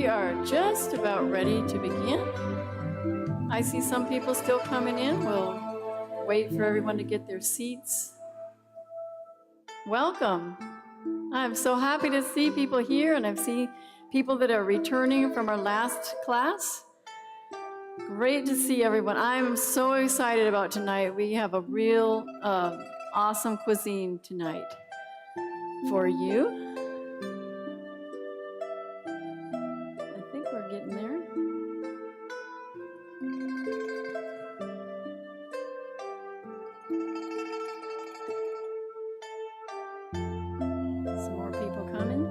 are just about ready to begin. I see some people still coming in. We'll wait for everyone to get their seats. Welcome. I'm so happy to see people here, and I've seen people that are returning from our last class. Great to see everyone. I'm so excited about tonight. We have a real awesome cuisine tonight for you. I think we're getting there. Some more people coming.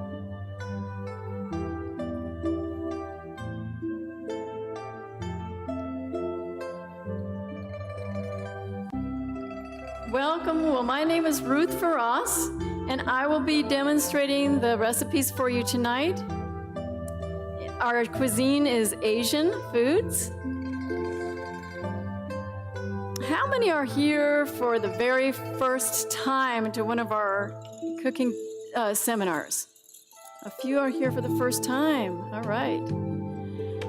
Welcome. Well, my name is Ruth Faras, and I will be demonstrating the recipes for you tonight. Our cuisine is Asian foods. How many are here for the very first time to one of our cooking seminars? A few are here for the first time. All right.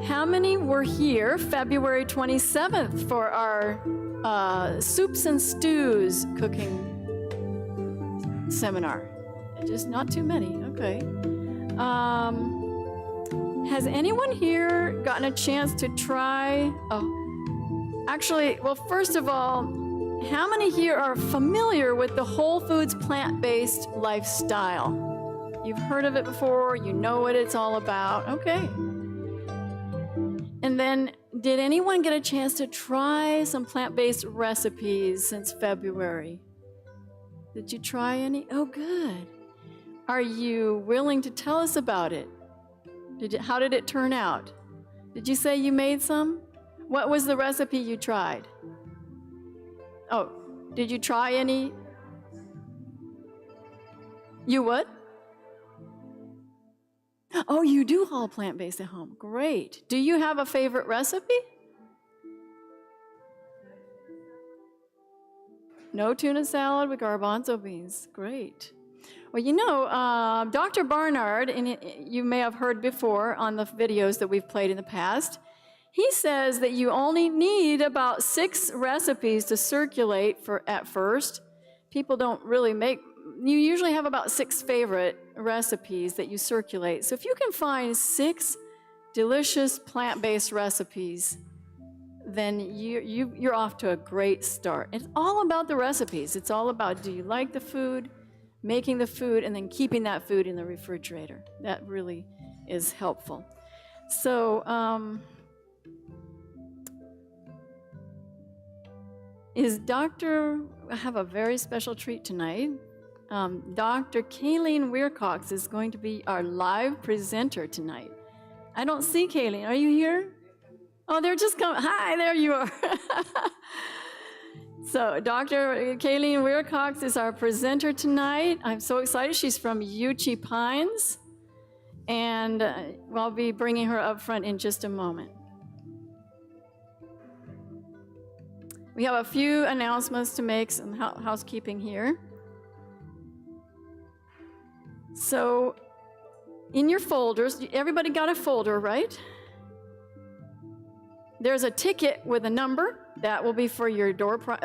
How many were here February 27th for our soups and stews cooking seminar? Just not too many. Okay. Has anyone here gotten a chance to try? Oh, actually, well, first of all, how many here are familiar with the Whole Foods plant-based lifestyle? You've heard of it before. You know what it's all about. Okay. And then, did anyone get a chance to try some plant-based recipes since February? Did you try any? Oh, good. Are you willing to tell us about it? How did it turn out? Did you say you made some? What was the recipe you tried? Oh, did you try any? You what? Oh, you do all plant-based at home. Great. Do you have a favorite recipe? No tuna salad with garbanzo beans. Great. Well, you know, Dr. Barnard, and you may have heard before on the videos that we've played in the past, he says that you only need about 6 recipes to circulate at first. People don't really you usually have about 6 favorite recipes that you circulate. So if you can find 6 delicious plant-based recipes, then you're off to a great start. It's all about the recipes. It's all about, do you like the food, making the food, and then keeping that food in the refrigerator. That really is helpful. So, I have a very special treat tonight. Dr. Kaylene WeirCox is going to be our live presenter tonight. I don't see Kaylene. Are you here? Oh, they're just coming. Hi, there you are. So Dr. Kaylene WeirCox is our presenter tonight. I'm so excited. She's from Uchee Pines, and I'll be bringing her up front in just a moment. We have a few announcements to make, some housekeeping here. So in your folders, everybody got a folder, right? There's a ticket with a number that will be for your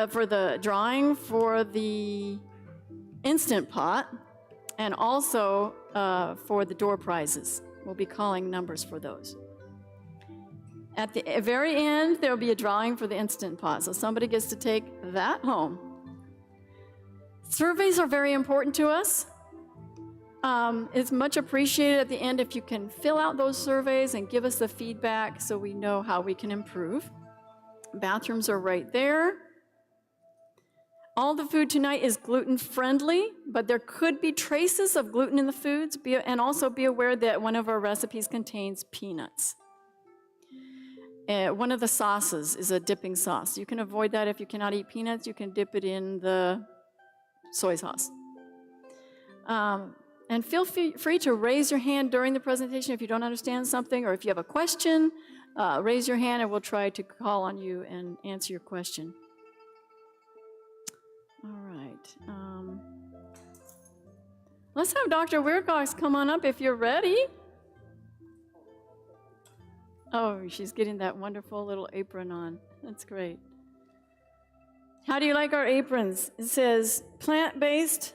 for the drawing for the Instant Pot, and also for the door prizes. We'll be calling numbers for those. At the very end, there will be a drawing for the Instant Pot, so somebody gets to take that home. Surveys are very important to us. It's much appreciated at the end if you can fill out those surveys and give us the feedback so we know how we can improve. Bathrooms are right there. All the food tonight is gluten-friendly, but there could be traces of gluten in the foods, and also be aware that one of our recipes contains peanuts. One of the sauces is a dipping sauce. You can avoid that if you cannot eat peanuts. You can dip it in the soy sauce. And feel free to raise your hand during the presentation if you don't understand something, or if you have a question, raise your hand and we'll try to call on you and answer your question. All right. Let's have Dr. WeirCox come on up if you're ready. Oh, she's getting that wonderful little apron on. That's great. How do you like our aprons? It says plant-based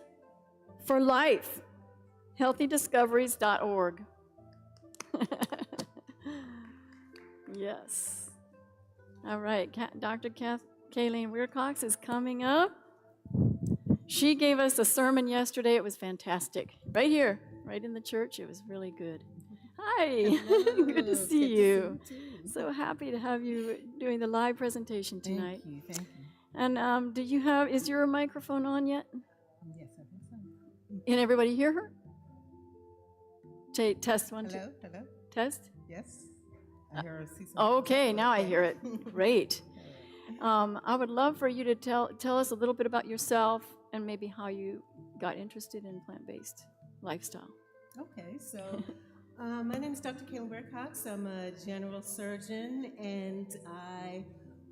for life, healthydiscoveries.org. Yes. All right, Dr. Kaylene WeirCox is coming up. She gave us a sermon yesterday. It was fantastic. Right here, right in the church. It was really good. Hi. Good to see you. So happy to have you doing the live presentation tonight. Thank you, thank you. And is your microphone on yet? Yes, I think so. Can everybody hear her? Test one, Hello, two. hello. Test? Yes. I hear her. See something. Okay, now I hear it. Great. I would love for you to tell us a little bit about yourself and maybe how you got interested in plant-based lifestyle. Okay, so my name is Dr. Kaylene WeirCox. I'm a general surgeon, and I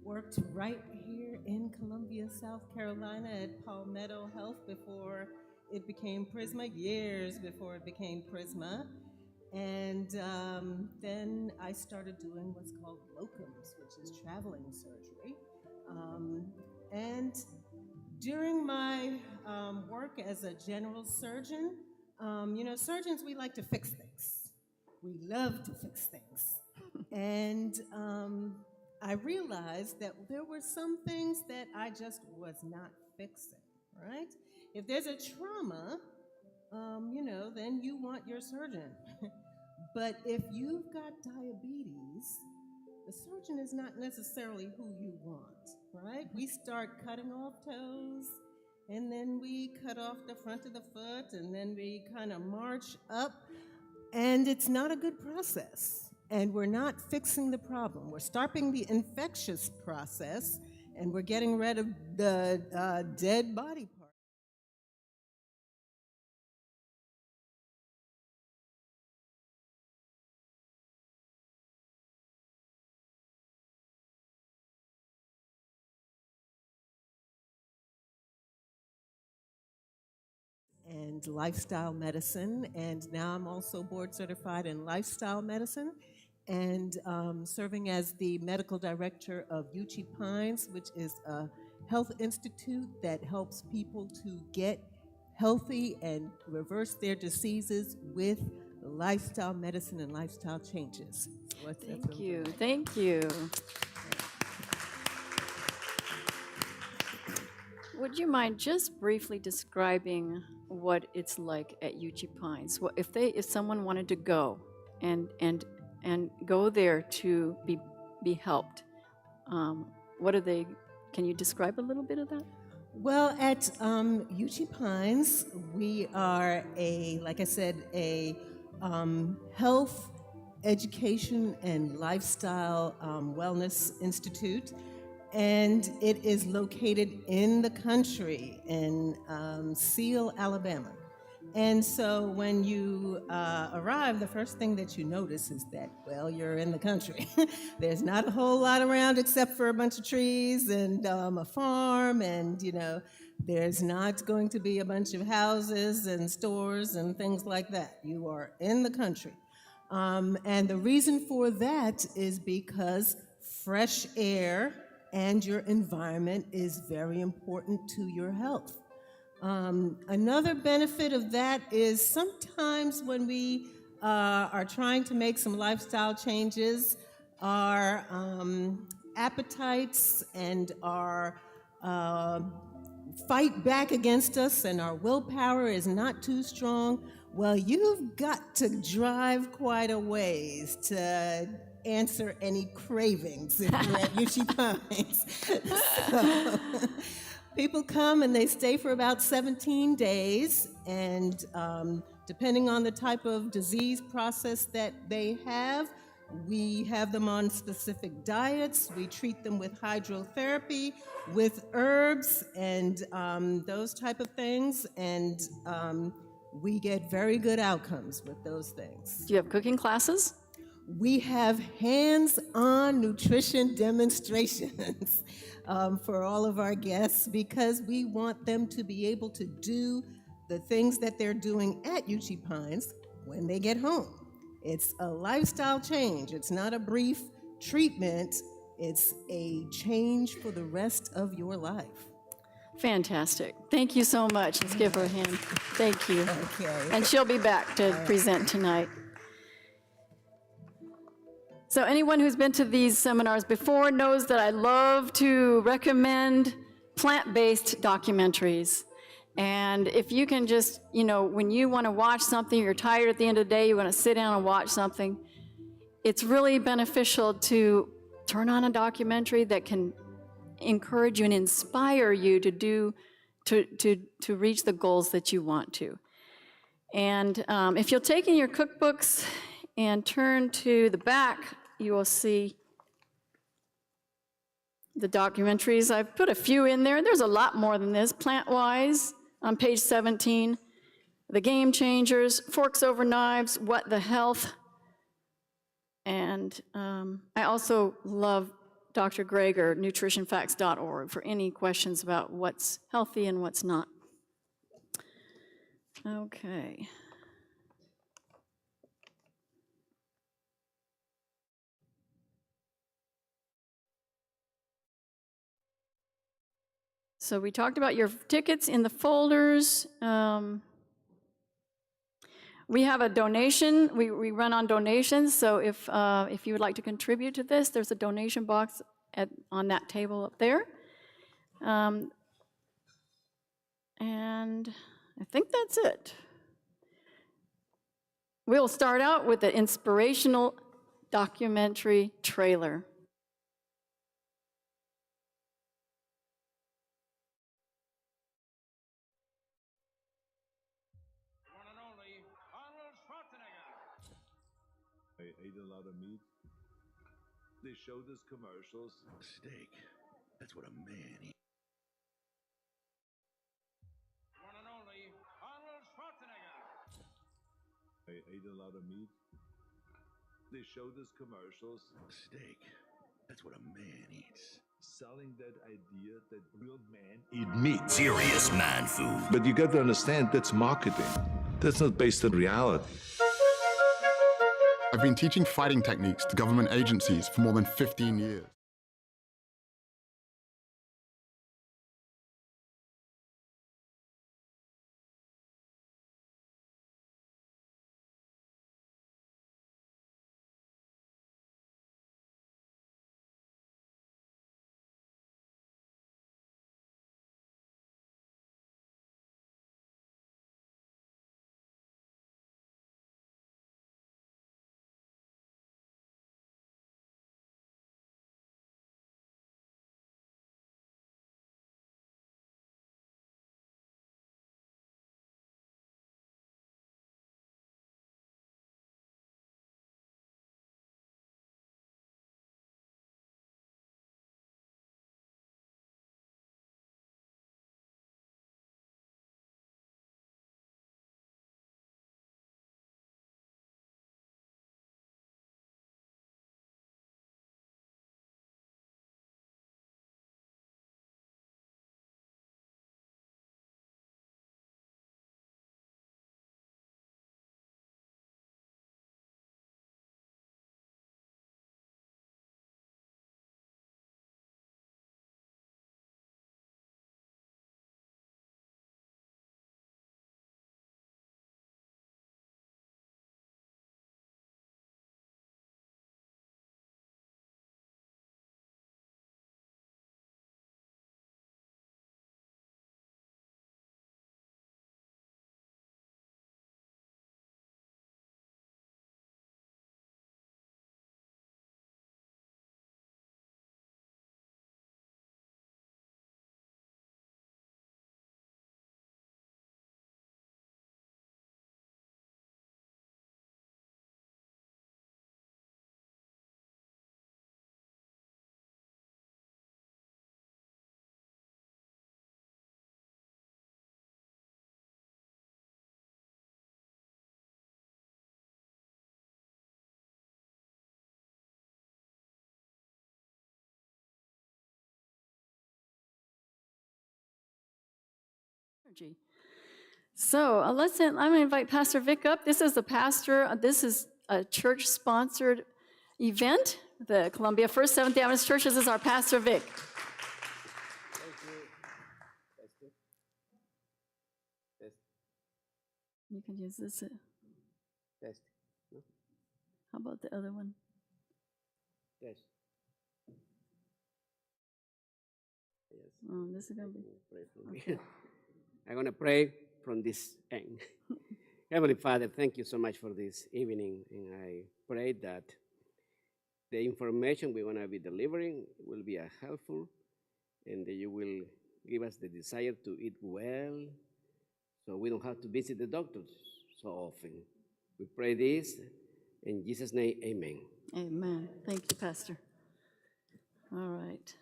worked right here in Columbia, South Carolina at Palmetto Health before it became Prisma, years before it became Prisma. And then I started doing what's called locums, which is traveling surgery. And during my work as a general surgeon, surgeons, we like to fix things. We love to fix things. And I realized that there were some things that I just was not fixing, right? If there's a trauma, then you want your surgeon. But if you've got diabetes, the surgeon is not necessarily who you want, right? We start cutting off toes, and then we cut off the front of the foot, and then we kind of march up, and it's not a good process. And we're not fixing the problem. We're stopping the infectious process, and we're getting rid of the dead body part. And lifestyle medicine, and now I'm also board certified in lifestyle medicine, and serving as the medical director of Uchee Pines, which is a health institute that helps people to get healthy and reverse their diseases with lifestyle medicine and lifestyle changes. So Thank you. Thank you. Would you mind just briefly describing what it's like at Uchee Pines? If someone wanted to go and go there to be helped, what are they? Can you describe a little bit of that? Well, at Uchee Pines, we are like I said, a health, education, and lifestyle wellness institute. And it is located in the country in Seal, Alabama. And so when you arrive, the first thing that you notice is that, well, you're in the country. There's not a whole lot around except for a bunch of trees and a farm, and, there's not going to be a bunch of houses and stores and things like that. You are in the country. And the reason for that is because fresh air and your environment is very important to your health. Another benefit of that is sometimes when we are trying to make some lifestyle changes, our appetites and our fight back against us, and our willpower is not too strong. Well, you've got to drive quite a ways to answer any cravings if you're at Uchee Pines. So, people come and they stay for about 17 days, and depending on the type of disease process that they have, we have them on specific diets. We treat them with hydrotherapy, with herbs, and those type of things, and we get very good outcomes with those things. Do you have cooking classes? We have hands-on nutrition demonstrations for all of our guests, because we want them to be able to do the things that they're doing at Uchee Pines when they get home. It's a lifestyle change. It's not a brief treatment. It's a change for the rest of your life. Fantastic. Thank you so much. Let's give her a hand. Thank you. Okay. And she'll be back to present tonight. So anyone who's been to these seminars before knows that I love to recommend plant-based documentaries. And if you can just, when you want to watch something, you're tired at the end of the day, you want to sit down and watch something, it's really beneficial to turn on a documentary that can encourage you and inspire you to reach the goals that you want to. And if you'll take in your cookbooks and turn to the back, you will see the documentaries. I've put a few in there. There's a lot more than this. Plant-wise, on page 17, The Game Changers, Forks Over Knives, What the Health. And I also love Dr. Jaeger, nutritionfacts.org, for any questions about what's healthy and what's not. Okay. So we talked about your tickets in the folders. We have a donation. We run on donations. So if you would like to contribute to this, there's a donation box on that table up there. And I think that's it. We'll start out with the inspirational documentary trailer. I ate a lot of meat. They showed us commercials. Steak. That's what a man eats. One and only Arnold Schwarzenegger. I ate a lot of meat. They showed us commercials. Steak. That's what a man eats. Selling that idea that real men eat meat. Serious man food. But you got to understand, that's marketing. That's not based on reality. I've been teaching fighting techniques to government agencies for more than 15 years. So I'm going to invite Pastor Vic up. This is the pastor. This is a church-sponsored event, the Columbia First Seventh-day Adventist Church. This is our Pastor Vic. You can use this. Test. No? How about the other one? Test. Yes. Oh, this is going to be. Pray from here. I'm going to pray from this end. Heavenly Father, thank you so much for this evening, and I pray that the information we're going to be delivering will be helpful, and that you will give us the desire to eat well, so we don't have to visit the doctors so often. We pray this in Jesus' name, amen. Amen. Thank you, Pastor. All right.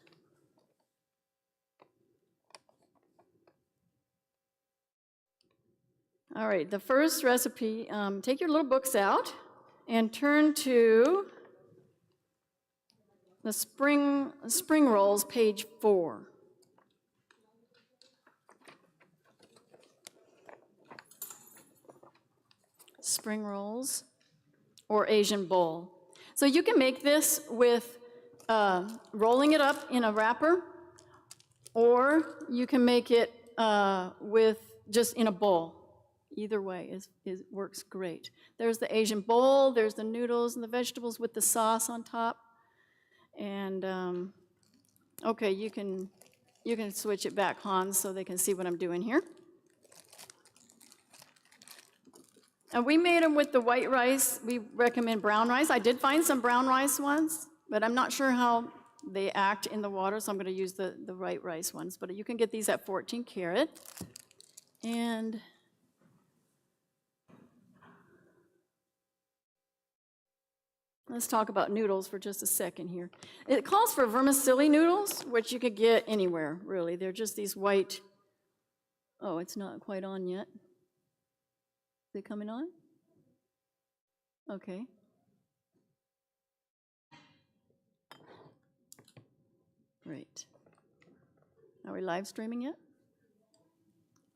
All right, the first recipe, take your little books out and turn to the spring rolls, page 4. Spring rolls or Asian bowl. So you can make this with rolling it up in a wrapper, or you can make it with just in a bowl. Either way works great. There's the Asian bowl, there's the noodles and the vegetables with the sauce on top. And okay, you can switch it back, Hans, so they can see what I'm doing here. And we made them with the white rice. We recommend brown rice. I did find some brown rice ones, but I'm not sure how they act in the water, so I'm going to use the white rice ones. But you can get these at 14 karat. And let's talk about noodles for just a second here. It calls for vermicelli noodles, which you could get anywhere, really. They're just these white, oh, it's not quite on yet. Is it coming on? Okay. Great. Are we live streaming yet?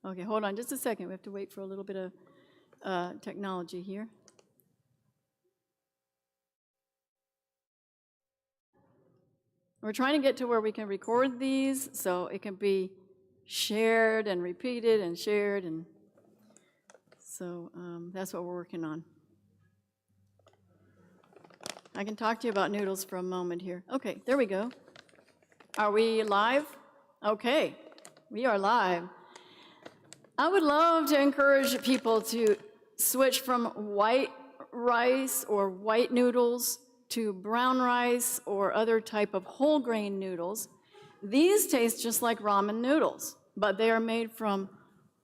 Okay, hold on just a second. We have to wait for a little bit of technology here. We're trying to get to where we can record these so it can be shared and repeated and shared, and so that's what we're working on. I can talk to you about noodles for a moment here. Okay, there we go. Are we live? Okay, we are live. I would love to encourage people to switch from white rice or white noodles to brown rice or other type of whole grain noodles. These taste just like ramen noodles, but they are made from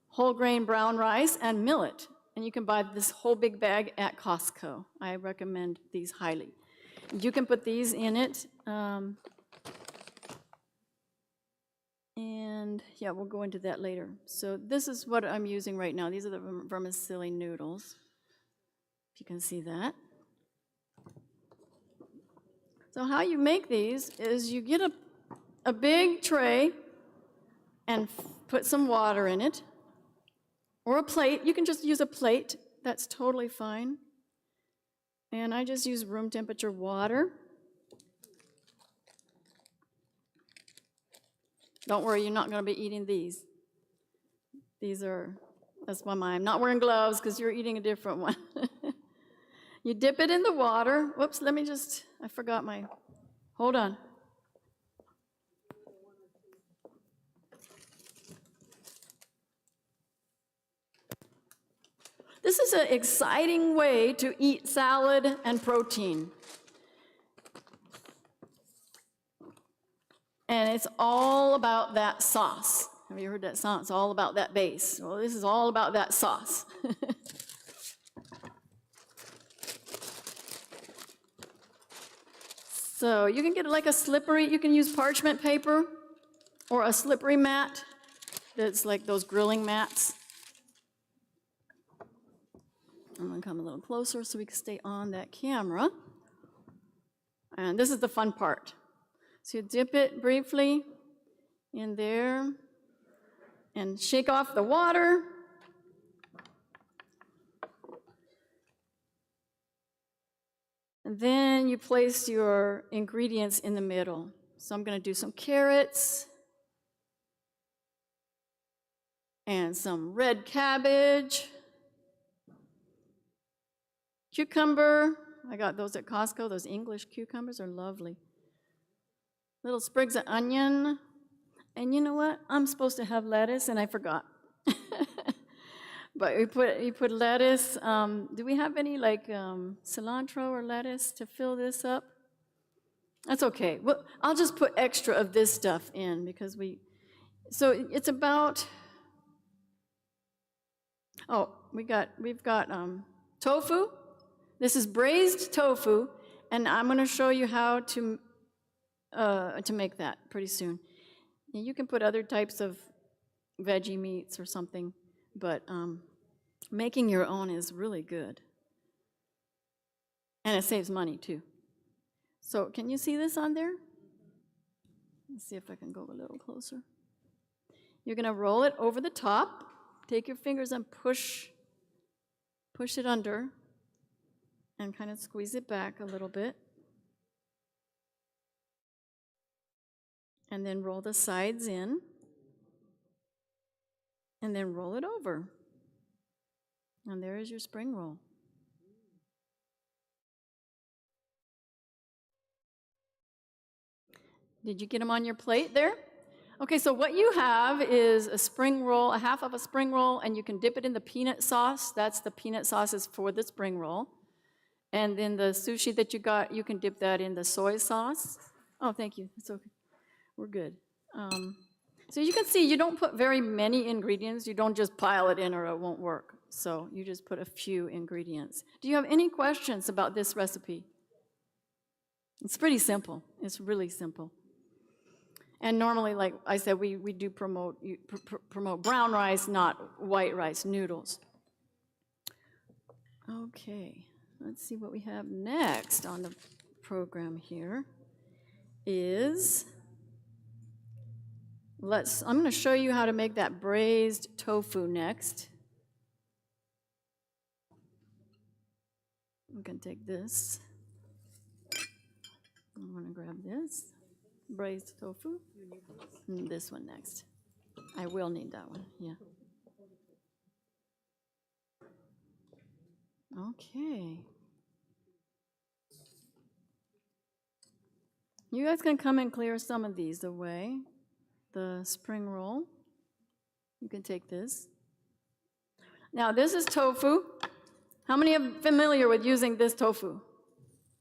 whole grain brown rice and millet. And you can buy this whole big bag at Costco. I recommend these highly. You can put these in it. And yeah, we'll go into that later. So this is what I'm using right now. These are the vermicelli noodles, if you can see that. So how you make these is you get a big tray and put some water in it, or a plate. You can just use a plate. That's totally fine. And I just use room temperature water. Don't worry, you're not going to be eating these. That's why I'm not wearing gloves, because you're eating a different one. You dip it in the water. Whoops, I forgot hold on. This is an exciting way to eat salad and protein. And it's all about that sauce. Have you heard that song? It's all about that base. Well, this is all about that sauce. So you can get like you can use parchment paper or a slippery mat that's like those grilling mats. I'm gonna come a little closer so we can stay on that camera. And this is the fun part. So you dip it briefly in there and shake off the water. And then you place your ingredients in the middle. So I'm going to do some carrots and some red cabbage, cucumber. I got those at Costco. Those English cucumbers are lovely. Little sprigs of onion. And you know what? I'm supposed to have lettuce, and I forgot. But you put lettuce. Do we have any like cilantro or lettuce to fill this up? That's okay. Well, I'll just put extra of this stuff in because so it's about, we've got tofu. This is braised tofu, and I'm going to show you how to make that pretty soon. And you can put other types of veggie meats or something, but making your own is really good. And it saves money too. So can you see this on there? Let's see if I can go a little closer. You're going to roll it over the top. Take your fingers and push it under and kind of squeeze it back a little bit. And then roll the sides in. And then roll it over. And there is your spring roll. Did you get them on your plate there? Okay, so what you have is a spring roll, a half of a spring roll, and you can dip it in the peanut sauce. That's the peanut sauce is for the spring roll. And then the sushi that you got, you can dip that in the soy sauce. Oh, thank you. It's okay. We're good. So you can see you don't put very many ingredients. You don't just pile it in or it won't work. So you just put a few ingredients. Do you have any questions about this recipe? It's pretty simple. It's really simple. And normally, like I said, we do promote brown rice, not white rice noodles. Okay, let's see what we have next on the program here is, I'm going to show you how to make that braised tofu next. I'm going to take this. I'm going to grab this. Braised tofu. And this one next. I will need that one, yeah. Okay. You guys can come and clear some of these away. The spring roll. You can take this. Now, this is tofu. How many are familiar with using this tofu?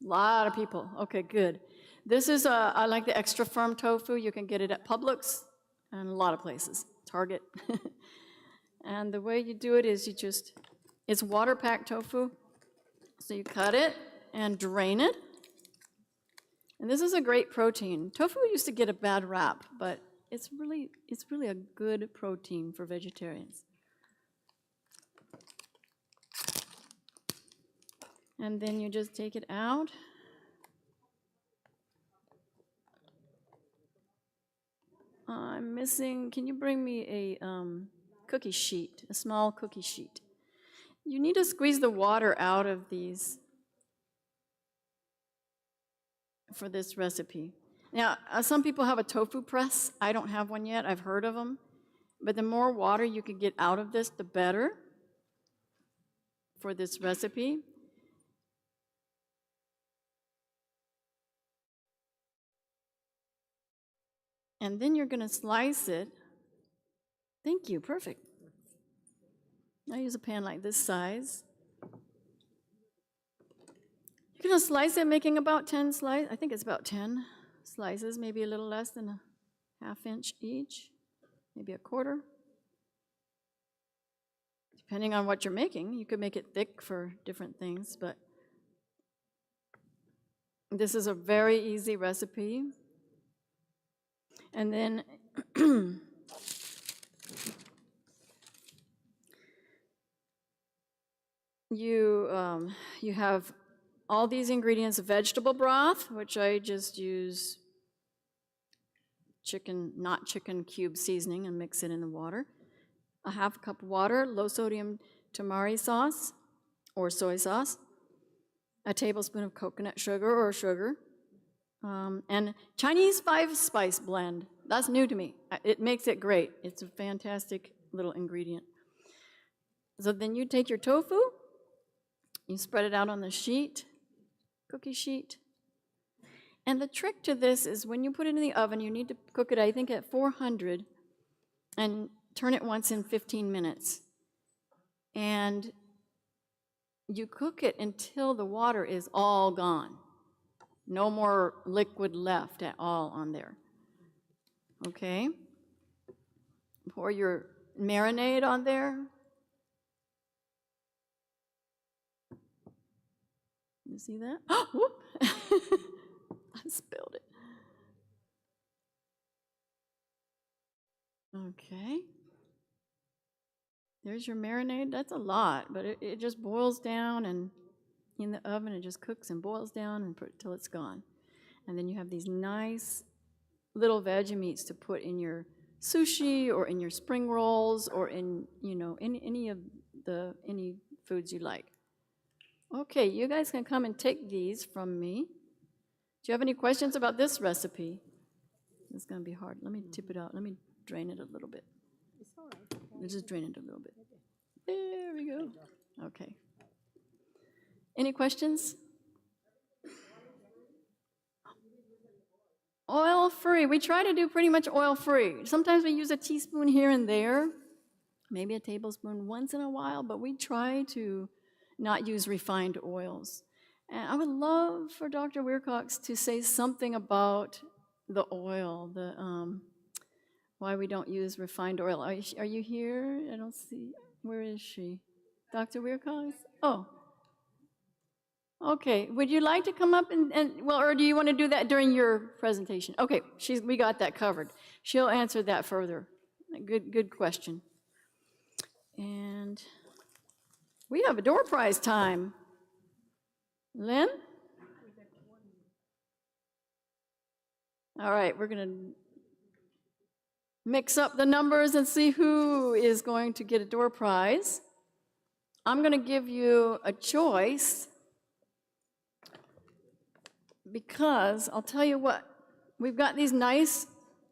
A lot of people. Okay, good. This is, I like the extra firm tofu. You can get it at Publix and a lot of places, Target. And the way you do it is it's water-packed tofu. So you cut it and drain it. And this is a great protein. Tofu used to get a bad rap, but it's really a good protein for vegetarians. And then you just take it out. I'm missing, can you bring me a cookie sheet, a small cookie sheet? You need to squeeze the water out of these for this recipe. Now, some people have a tofu press. I don't have one yet. I've heard of them. But the more water you can get out of this, the better for this recipe. And then you're going to slice it. Thank you, perfect. I use a pan like this size. You're going to slice it, making about 10 slices. I think it's about 10 slices, maybe a little less than a ½ inch each, maybe a quarter. Depending on what you're making, you could make it thick for different things, but this is a very easy recipe. And then you have all these ingredients: vegetable broth, which I just use not chicken cube seasoning and mix it in the water. A ½ cup of water, low sodium tamari sauce or soy sauce. a tablespoon of coconut sugar or sugar, and Chinese 5-spice blend. That's new to me. It makes it great. It's a fantastic little ingredient. So then you take your tofu, you spread it out on the sheet, cookie sheet. And the trick to this is when you put it in the oven, you need to cook it, I think, at 400 and turn it once in 15 minutes. And you cook it until the water is all gone. No more liquid left at all on there. Okay? Pour your marinade on there. You see that? Oh, whoop! I spilled it. Okay. There's your marinade. That's a lot, but it just boils down, and in the oven it just cooks and boils down and till it's gone. And then you have these nice little veggie meats to put in your sushi or in your spring rolls or in, you know, any foods you like. Okay, you guys can come and take these from me. Do you have any questions about this recipe? It's going to be hard. Let me tip it out. Let me drain it a little bit. Let's just drain it a little bit. There we go. Okay. Any questions? Oil-free. We try to do pretty much oil-free. Sometimes we use a teaspoon here and there, maybe a tablespoon once in a while, but we try to not use refined oils. And I would love for Dr. WeirCox to say something about the oil, why we don't use refined oil. Are you here? I don't see. Where is she? Dr. WeirCox? Oh. Okay. Would you like to come up well, or do you want to do that during your presentation? Okay. We got that covered. She'll answer that further. Good question. And we have a door prize time. Lynn? All right, we're going to mix up the numbers and see who is going to get a door prize. I'm going to give you a choice because I'll tell you what, we've got these nice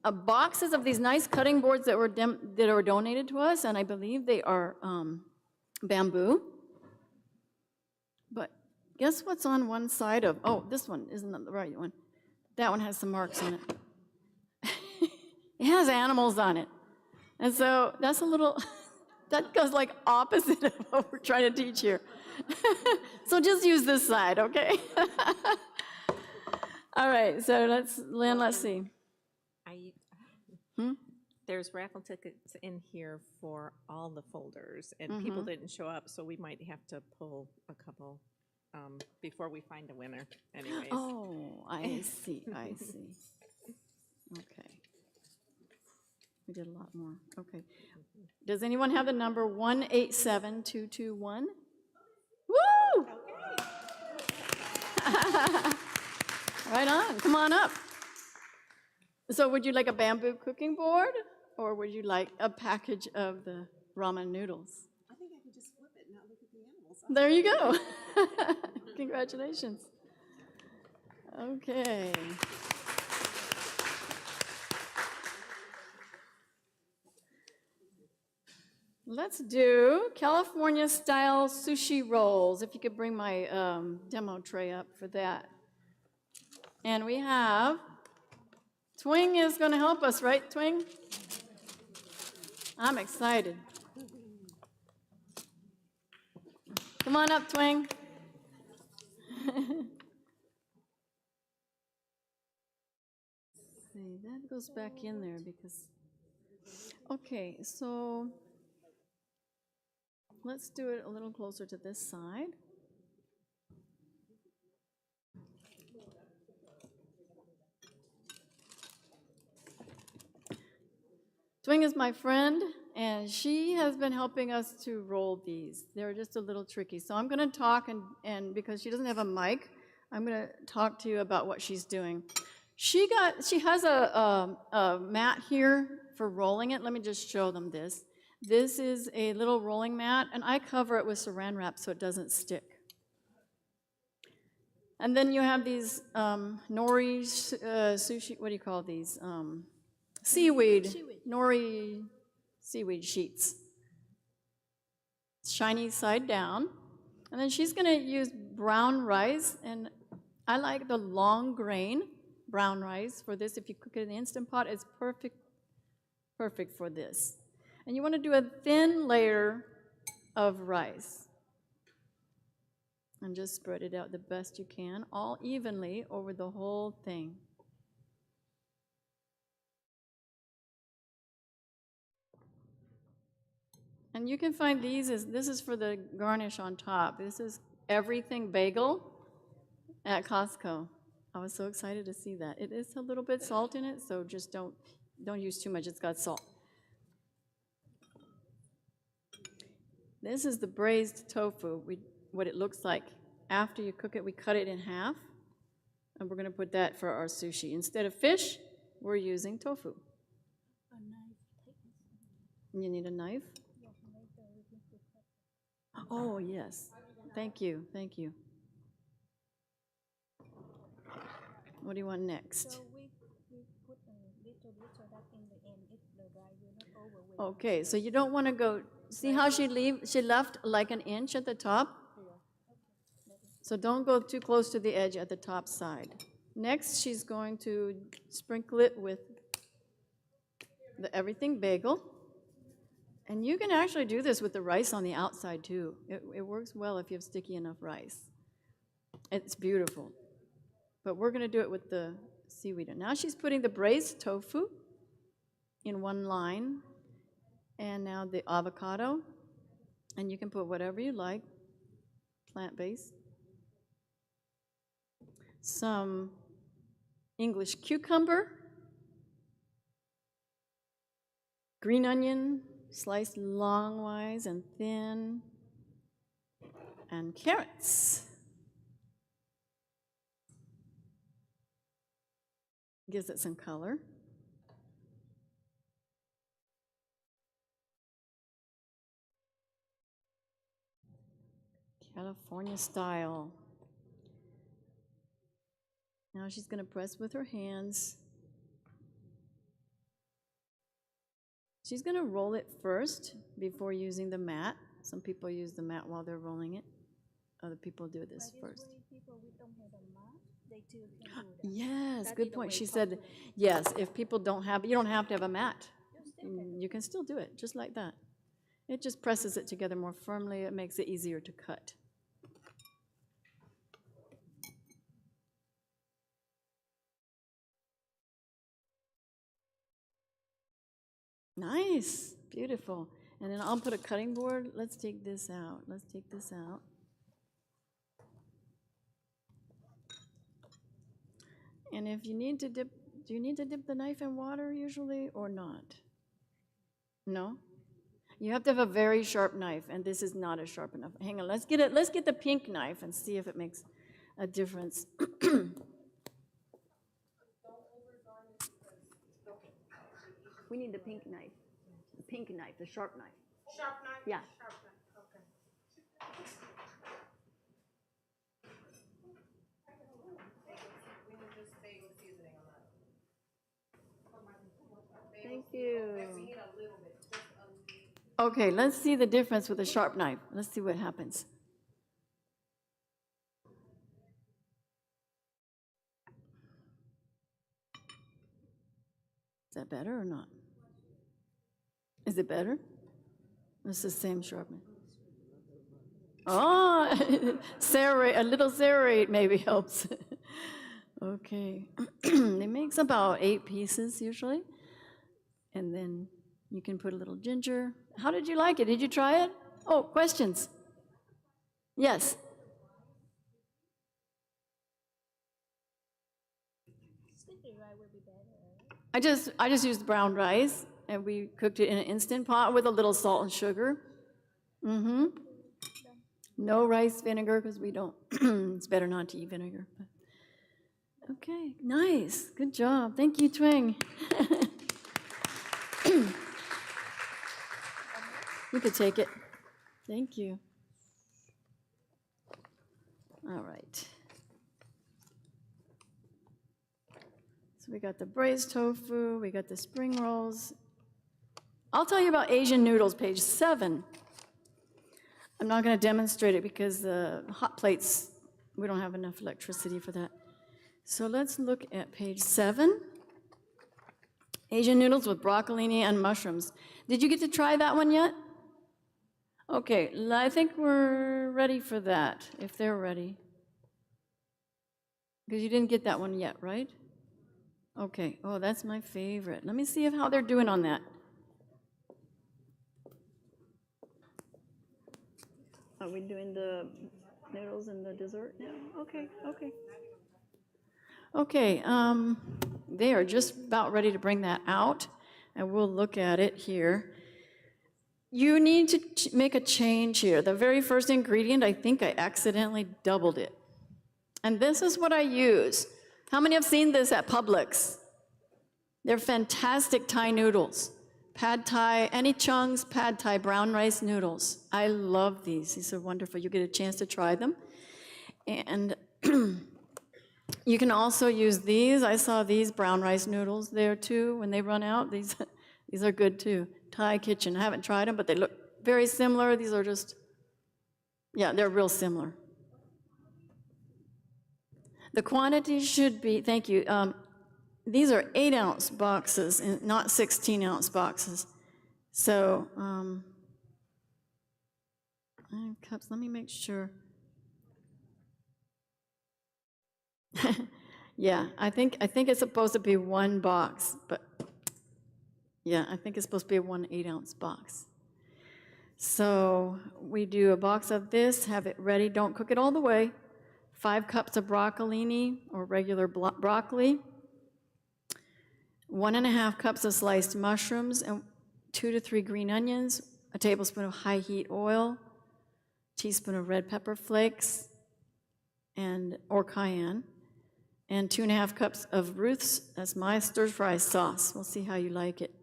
boxes of these nice cutting boards that were donated to us, and I believe they are bamboo. But guess what's on one side of, oh, this one isn't the right one. That one has some marks on it. It has animals on it. And so that's a little, that goes like opposite of what we're trying to teach here. So just use this side, okay? All right, so Lynn, let's see. There's raffle tickets in here for all the folders, and people didn't show up, so we might have to pull a couple before we find a winner anyways. Oh, I see. Okay. We did a lot more. Okay. Does anyone have the number 187221? Woo! Right on. Come on up. So would you like a bamboo cooking board, or would you like a package of the ramen noodles? I think I could just flip it and not look at the animals. There you go. Congratulations. Okay. Let's do California-style sushi rolls. If you could bring my demo tray up for that. And we have, Twing is going to help us, right, Twing? I'm excited. Come on up, Twing. See, that goes back in there because, okay, so let's do it a little closer to this side. Twing is my friend, and she has been helping us to roll these. They're just a little tricky. So I'm going to talk, and because she doesn't have a mic, I'm going to talk to you about what she's doing. She has a mat here for rolling it. Let me just show them this. This is a little rolling mat, and I cover it with saran wrap so it doesn't stick. And then you have these nori sushi, what do you call these? Seaweed, nori seaweed sheets. Shiny side down. And then she's gonna use brown rice, and I like the long grain brown rice for this. If you cook it in the Instant Pot, it's perfect for this. And you wanna do a thin layer of rice. And just spread it out the best you can, all evenly over the whole thing. And you can find these, this is for the garnish on top. This is everything bagel at Costco. I was so excited to see that. It is a little bit salt in it, so just don't use too much. It's got salt. This is the braised tofu, what it looks like. After you cook it, we cut it in half, and we're gonna put that for our sushi. Instead of fish, we're using tofu. You need a knife? Oh, yes. Thank you, thank you. What do you want next? So we put a little bit so that in the end, if the dry will not overwhelm. Okay, so you don't want to go, see how she left like an inch at the top? So don't go too close to the edge at the top side. Next, she's going to sprinkle it with the everything bagel. And you can actually do this with the rice on the outside too. It works well if you have sticky enough rice. It's beautiful. But we're gonna do it with the seaweed. And now she's putting the braised tofu in one line, and now the avocado. And you can put whatever you like, plant-based. Some English cucumber, green onion, sliced longwise and thin, and carrots. Gives it some color. California style. Now she's going to press with her hands. She's going to roll it first before using the mat. Some people use the mat while they're rolling it. Other people do this first. People we don't have a mat, they too can do that. Yes, That good is the point. way She it's said, yes, if people don't have, you don't have to have a mat. You can still do it, just like that. It just presses it together more firmly. It makes it easier to cut. Nice, beautiful. And then I'll put a cutting board. Let's take this out. Let's take this out. And if you need to dip, do you need to dip the knife in water usually or not? No? You have to have a very sharp knife, and this is not a sharp enough. Hang on, let's get the pink knife and see if it makes a difference. We need the pink knife. The pink knife, the sharp knife. Sharp knife? Yeah. Sharp knife, okay. We need just bagel seasoning on that. Thank you. We need a little bit, just a little. Okay, let's see the difference with a sharp knife. Let's see what happens. Is that better or not? Is it better? It's the same sharpness. Oh, serrate, a little serrate maybe helps. Okay. It makes about 8 pieces usually. And then you can put a little ginger. How did you like it? Did you try it? Oh, questions? Yes. Sticky rice will be better. I just used brown rice, and we cooked it in an Instant Pot with a little salt and sugar. Mm-hmm. No rice vinegar, because we don't, it's better not to eat vinegar. But. Okay, nice, good job. Thank you, Twing. You could take it. Thank you. All right. we got the braised tofu, we got the spring rolls. I'll tell you about Asian noodles, page 7. I'm not going to demonstrate it because the hot plates, we don't have enough electricity for that. So let's look at page 7. Asian noodles with broccolini and mushrooms. Did you get to try that one yet? Okay, I think we're ready for that, if they're ready. Because you didn't get that one yet, right? Okay, oh, that's my favorite. Let me see how they're doing on that. Are we doing the noodles and the dessert now? Okay, okay. Okay, they are just about ready to bring that out, and we'll look at it here. You need to make a change here. The very first ingredient, I think I accidentally doubled it. And this is what I use. How many have seen this at Publix? They're fantastic Thai noodles. Pad Thai, any chunks, Pad Thai brown rice noodles. I love these. These are wonderful. You get a chance to try them. And you can also use these. I saw these brown rice noodles there too when they run out. These are good too. Thai Kitchen. I haven't tried them, but they look very similar. These are just, yeah, they're real similar. The quantity should be, thank you, these are 8-ounce boxes and not 16-ounce boxes. So, cups, let me make sure. Yeah, I think it's supposed to be one box, but yeah, I think it's supposed to be a 1 8-ounce box. So we do a box of this, have it ready, don't cook it all the way. 5 cups of broccolini or regular broccoli. 1.5 cups of sliced mushrooms and 2 to 3 green onions, a tablespoon of high heat oil, teaspoon of red pepper flakes or cayenne, and 2.5 cups of Ruth's, that's my stir-fry sauce. We'll see how you like it.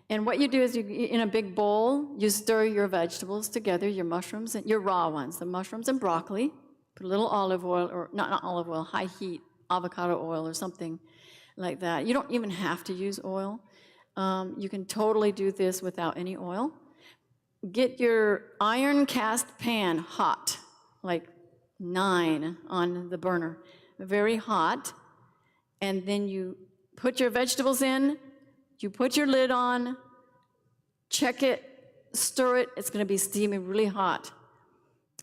And what you do is in a big bowl, you stir your vegetables together, your mushrooms, and your raw ones, the mushrooms and broccoli. Put a little olive oil, or not olive oil, high heat avocado oil or something like that. You don't even have to use oil. You can totally do this without any oil. Get your iron cast pan hot, like 9 on the burner, very hot, and then you put your vegetables in, you put your lid on, check it, stir it, it's gonna be steaming really hot.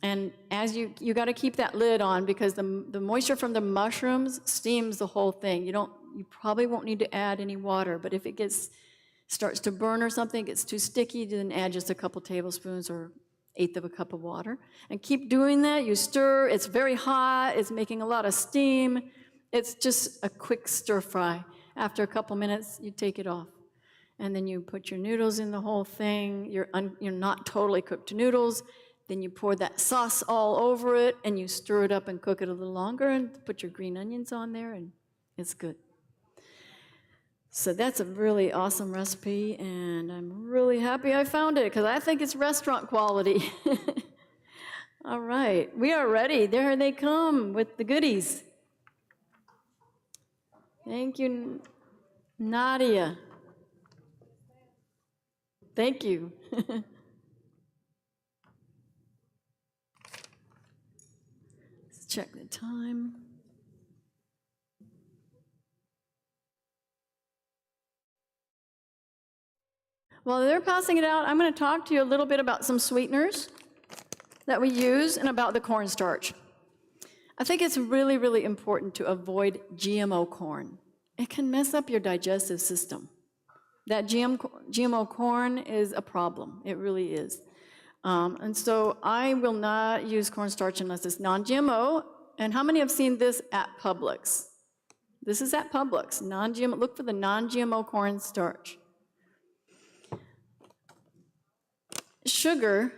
And as you got to keep that lid on because the moisture from the mushrooms steams the whole thing. You probably won't need to add any water, but if it starts to burn or something, gets too sticky, then add just a couple tablespoons or 1/8 of a cup of water. And keep doing that. You stir, it's very hot, it's making a lot of steam. It's just a quick stir fry. After a couple minutes, you take it off. And then you put your noodles in the whole thing. You're not totally cooked noodles. Then you pour that sauce all over it, and you stir it up and cook it a little longer, and put your green onions on there, and it's good. So that's a really awesome recipe, and I'm really happy I found it, because I think it's restaurant quality. All right, we are ready. There they come with the goodies. Thank you, Nadia. Thank you. Check the time. While they're passing it out, I'm going to talk to you a little bit about some sweeteners that we use and about the cornstarch. I think it's really, really important to avoid GMO corn. It can mess up your digestive system. That GMO corn is a problem. It really is. And so I will not use cornstarch unless it's non-GMO. And how many have seen this at Publix? This is at Publix, non-GMO. Look for the non-GMO cornstarch. Sugar,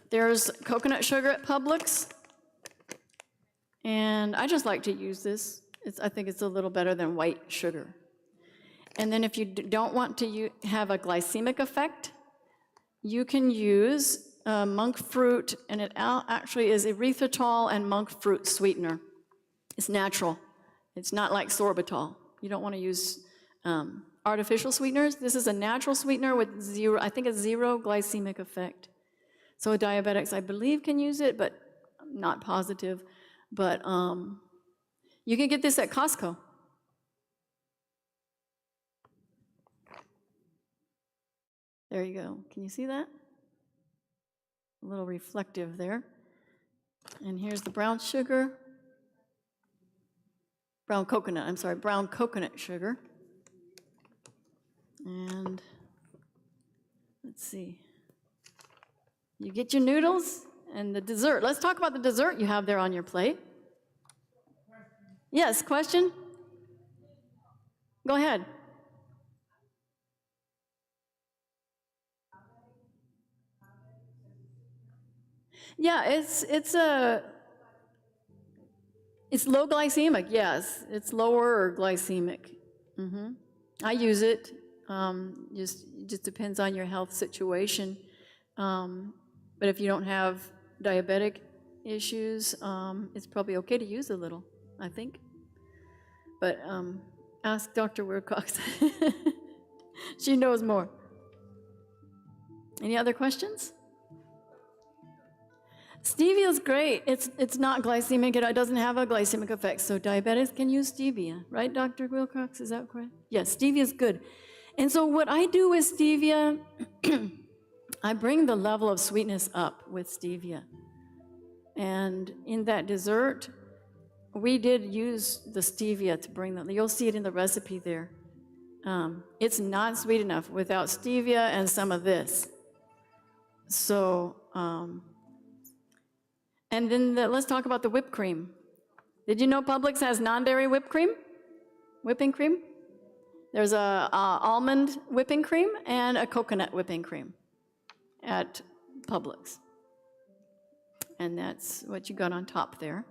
there's coconut sugar at Publix. And I just like to use this. I think it's a little better than white sugar. And then if you don't want to have a glycemic effect, you can use monk fruit, and it actually is erythritol and monk fruit sweetener. It's natural. It's not like sorbitol. You don't want to use artificial sweeteners. This is a natural sweetener with zero, I think, a zero glycemic effect. So diabetics, I believe, can use it, but I'm not positive. But you can get this at Costco. There you go. Can you see that? A little reflective there. And here's the brown sugar. Brown coconut, I'm sorry, brown coconut sugar. And let's see. You get your noodles and the dessert. Let's talk about the dessert you have there on your plate. Yes, question? Go ahead. Yeah, it's low glycemic, yes. It's lower glycemic. I use it. It just depends on your health situation. But if you don't have diabetic issues, it's probably okay to use a little, I think. But ask Dr. WeirCox. She knows more. Any other questions? Stevia is great. It's not glycemic. It doesn't have a glycemic effect. So diabetics can use stevia, right, Dr. WeirCox? Is that correct? Yes, stevia is good. And so what I do with stevia, I bring the level of sweetness up with stevia. And in that dessert, we did use the stevia to bring that. You'll see it in the recipe there. It's not sweet enough without stevia and some of this. So, and then let's talk about the whipped cream. Did you know Publix has non-dairy whipping cream? There's a almond whipping cream and a coconut whipping cream at Publix. And that's what you got on top there.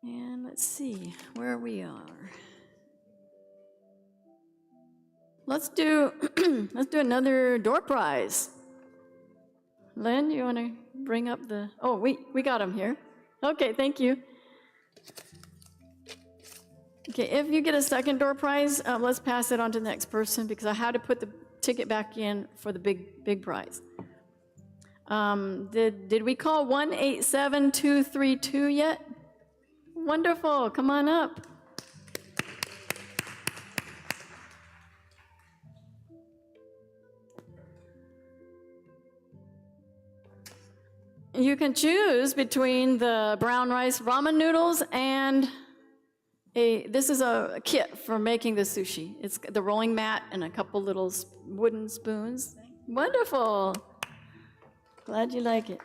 And let's see where we are. Let's do another door prize. Lynn, you want to bring up the, oh, we got them here. Okay, thank you. Okay, if you get a second door prize, let's pass it on to the next person because I had to put the ticket back in for the big prize. Did we call 187232 yet? Wonderful, come on up. You can choose between the brown rice ramen noodles and this is a kit for making the sushi. It's the rolling mat and a couple little wooden spoons. Wonderful. Glad you like it.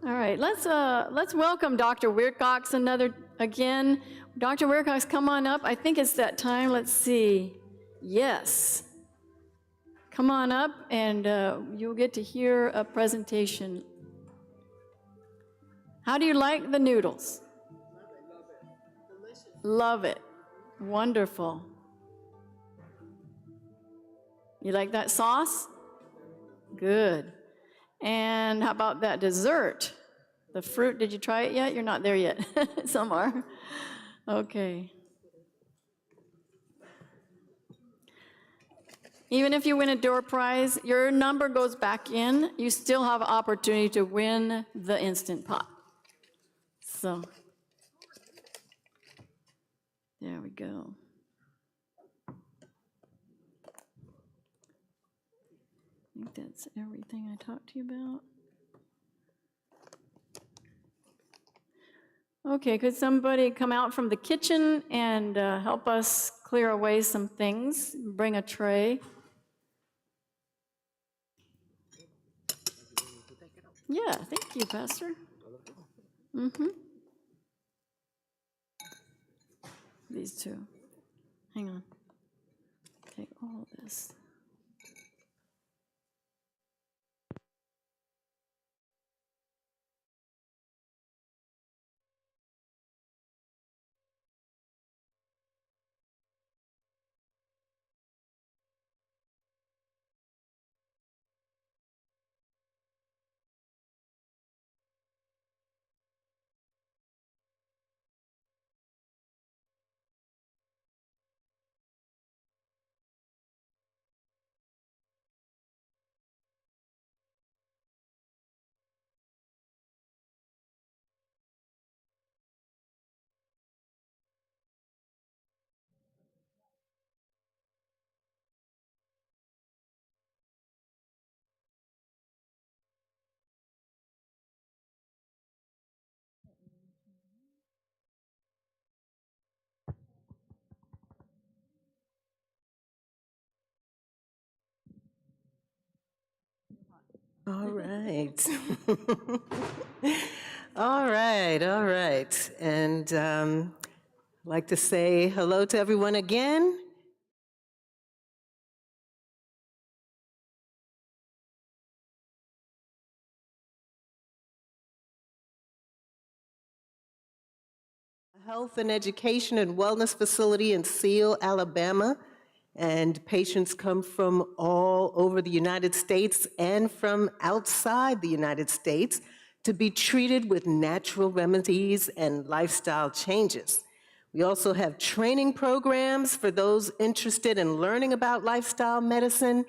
All right, let's welcome Dr. WeirCox again. Dr. WeirCox, come on up. I think it's that time. Let's see. Yes. Come on up, and you'll get to hear a presentation. How do you like the noodles? Love it. Wonderful. You like that sauce? Good. And how about that dessert? The fruit, did you try it yet? You're not there yet. Some are. Okay. Even if you win a door prize, your number goes back in. You still have an opportunity to win the Instant Pot. So, there we go. I think that's everything I talked to you about. Okay, could somebody come out from the kitchen and help us clear away some things? Bring a tray. Yeah, thank you, Pastor. These two. Hang on. Take all this. All right. All right, all right. And I'd like to say hello to everyone again. Health and Education and Wellness Facility in Seal, Alabama. And patients come from all over the United States and from outside the United States to be treated with natural remedies and lifestyle changes. We also have training programs for those interested in learning about lifestyle medicine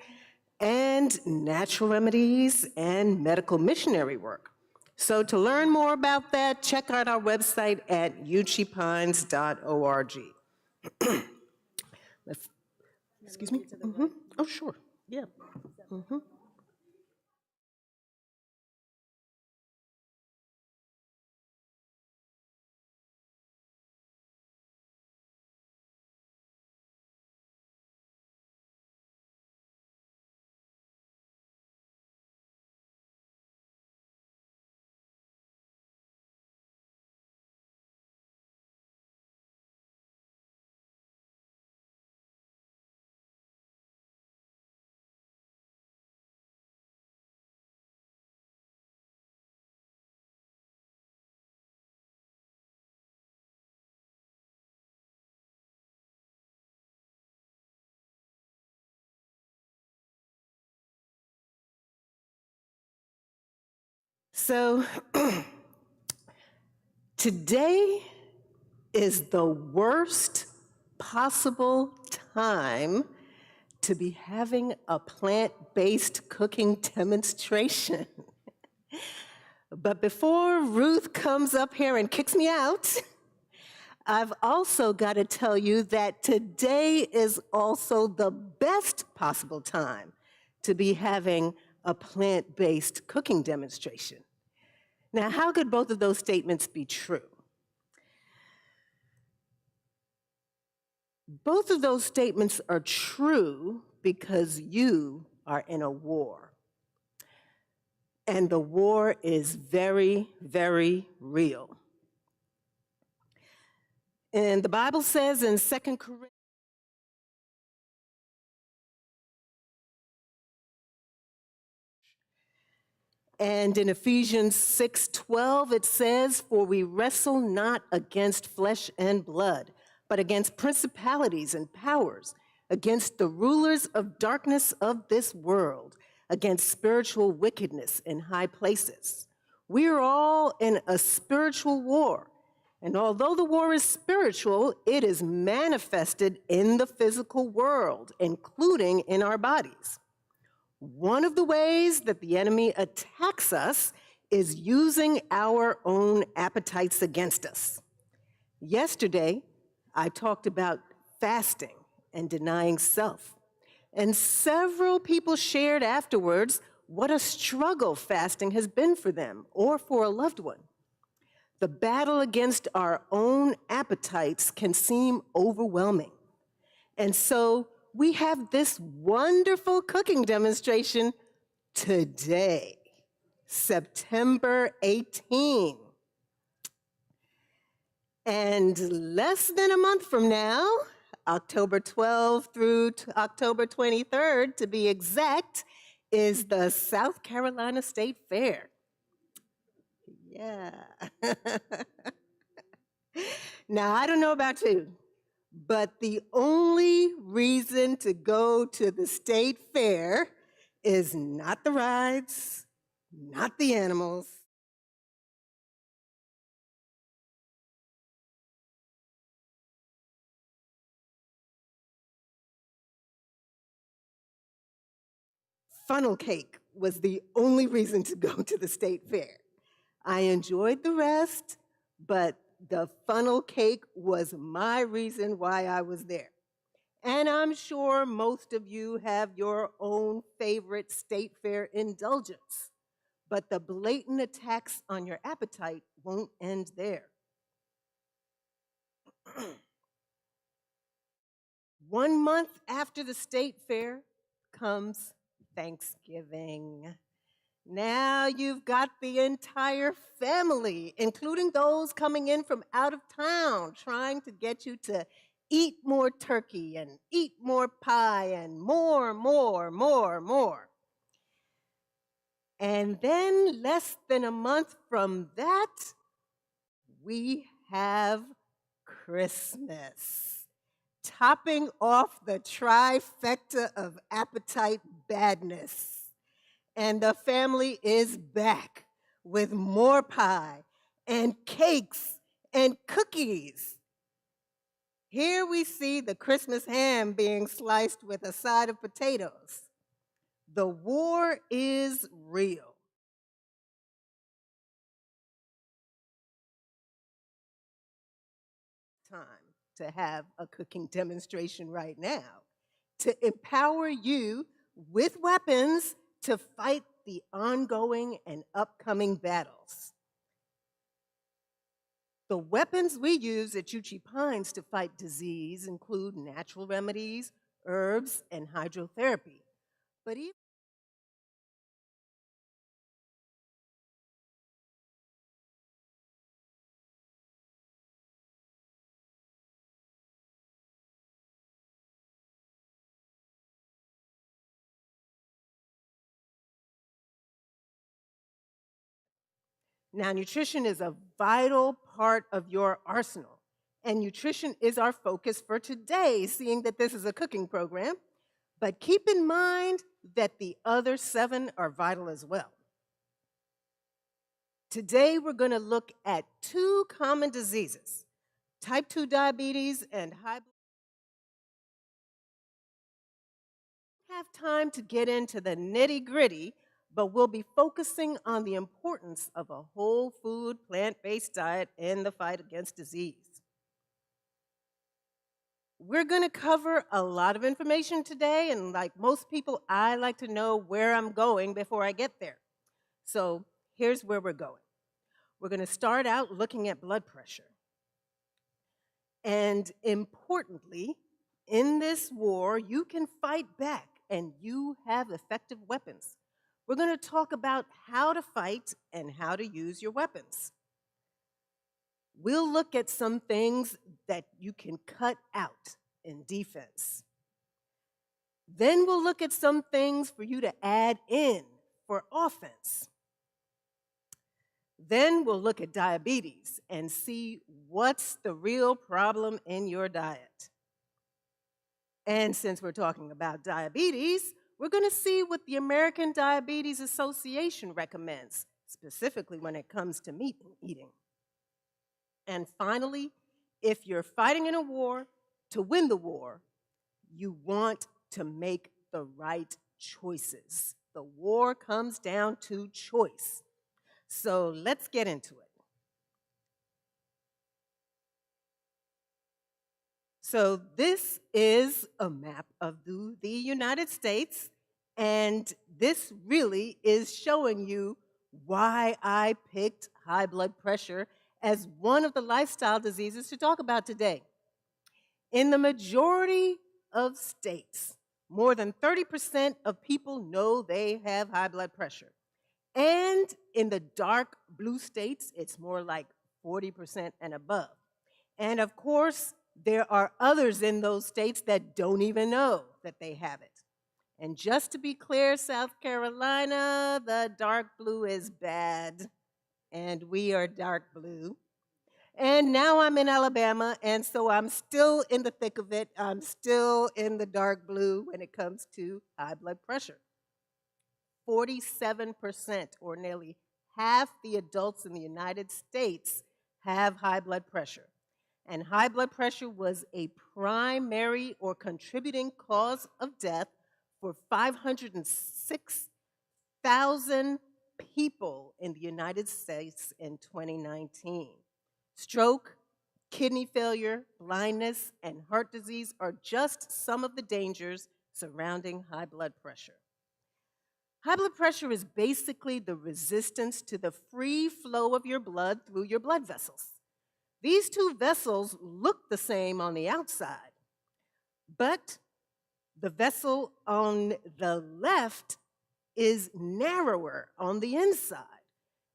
and natural remedies and medical missionary work. So to learn more about that, check out our website at uchipines.org. Excuse me? Oh, sure. Yeah. So today is the worst possible time to be having a plant-based cooking demonstration. But before Ruth comes up here and kicks me out, I've also got to tell you that today is also the best possible time to be having a plant-based cooking demonstration. Now, how could both of those statements be true? Both of those statements are true because you are in a war. And the war is very, very real. And the Bible says in 2 Corinthians, and in Ephesians 6:12, it says, "For we wrestle not against flesh and blood, but against principalities and powers, against the rulers of darkness of this world, against spiritual wickedness in high places." We're all in a spiritual war. And although the war is spiritual, it is manifested in the physical world, including in our bodies. One of the ways that the enemy attacks us is using our own appetites against us. Yesterday, I talked about fasting and denying self. And several people shared afterwards what a struggle fasting has been for them or for a loved one. The battle against our own appetites can seem overwhelming. And so we have this wonderful cooking demonstration today, September 18. And less than a month from now, October 12th through October 23rd, to be exact, is the South Carolina State Fair. Yeah. Now, I don't know about you, but the only reason to go to the state fair is not the rides, not the animals. Funnel cake was the only reason to go to the state fair. I enjoyed the rest, but the funnel cake was my reason why I was there. And I'm sure most of you have your own favorite state fair indulgence, but the blatant attacks on your appetite won't end there. 1 month after the state fair comes Thanksgiving. Now you've got the entire family, including those coming in from out of town, trying to get you to eat more turkey and eat more pie and more. And then, less than a month from that, we have Christmas, topping off the trifecta of appetite badness. And the family is back with more pie and cakes and cookies. Here we see the Christmas ham being sliced with a side of potatoes. The war is real. Time to have a cooking demonstration right now to empower you with weapons to fight the ongoing and upcoming battles. The weapons we use at Uchee Pines to fight disease include natural remedies, herbs, and hydrotherapy. But even now, nutrition is a vital part of your arsenal, and nutrition is our focus for today, seeing that this is a cooking program. But keep in mind that the other 7 are vital as well. Today, we're going to look at 2 common diseases, type 2 diabetes and high blood pressure. Have time to get into the nitty-gritty, but we'll be focusing on the importance of a whole food, plant-based diet in the fight against disease. We're going to cover a lot of information today, and like most people, I like to know where I'm going before I get there. So here's where we're going. We're going to start out looking at blood pressure. And importantly, in this war, you can fight back, and you have effective weapons. We're going to talk about how to fight and how to use your weapons. We'll look at some things that you can cut out in defense. Then we'll look at some things for you to add in for offense. Then we'll look at diabetes and see what's the real problem in your diet. And since we're talking about diabetes, we're going to see what the American Diabetes Association recommends, specifically when it comes to meat eating. And finally, if you're fighting in a war, to win the war, you want to make the right choices. The war comes down to choice. So let's get into it. So this is a map of the United States, and this really is showing you why I picked high blood pressure as one of the lifestyle diseases to talk about today. In the majority of states, more than 30% of people know they have high blood pressure. And in the dark blue states, it's more like 40% and above. And of course, there are others in those states that don't even know that they have it. And just to be clear, South Carolina, the dark blue is bad, and we are dark blue. And now I'm in Alabama, and so I'm still in the thick of it. I'm still in the dark blue when it comes to high blood pressure. 47%, or nearly half the adults in the United States, have high blood pressure. And high blood pressure was a primary or contributing cause of death for 506,000 people in the United States in 2019. Stroke, kidney failure, blindness, and heart disease are just some of the dangers surrounding high blood pressure. High blood pressure is basically the resistance to the free flow of your blood through your blood vessels. These 2 vessels look the same on the outside, but the vessel on the left is narrower on the inside,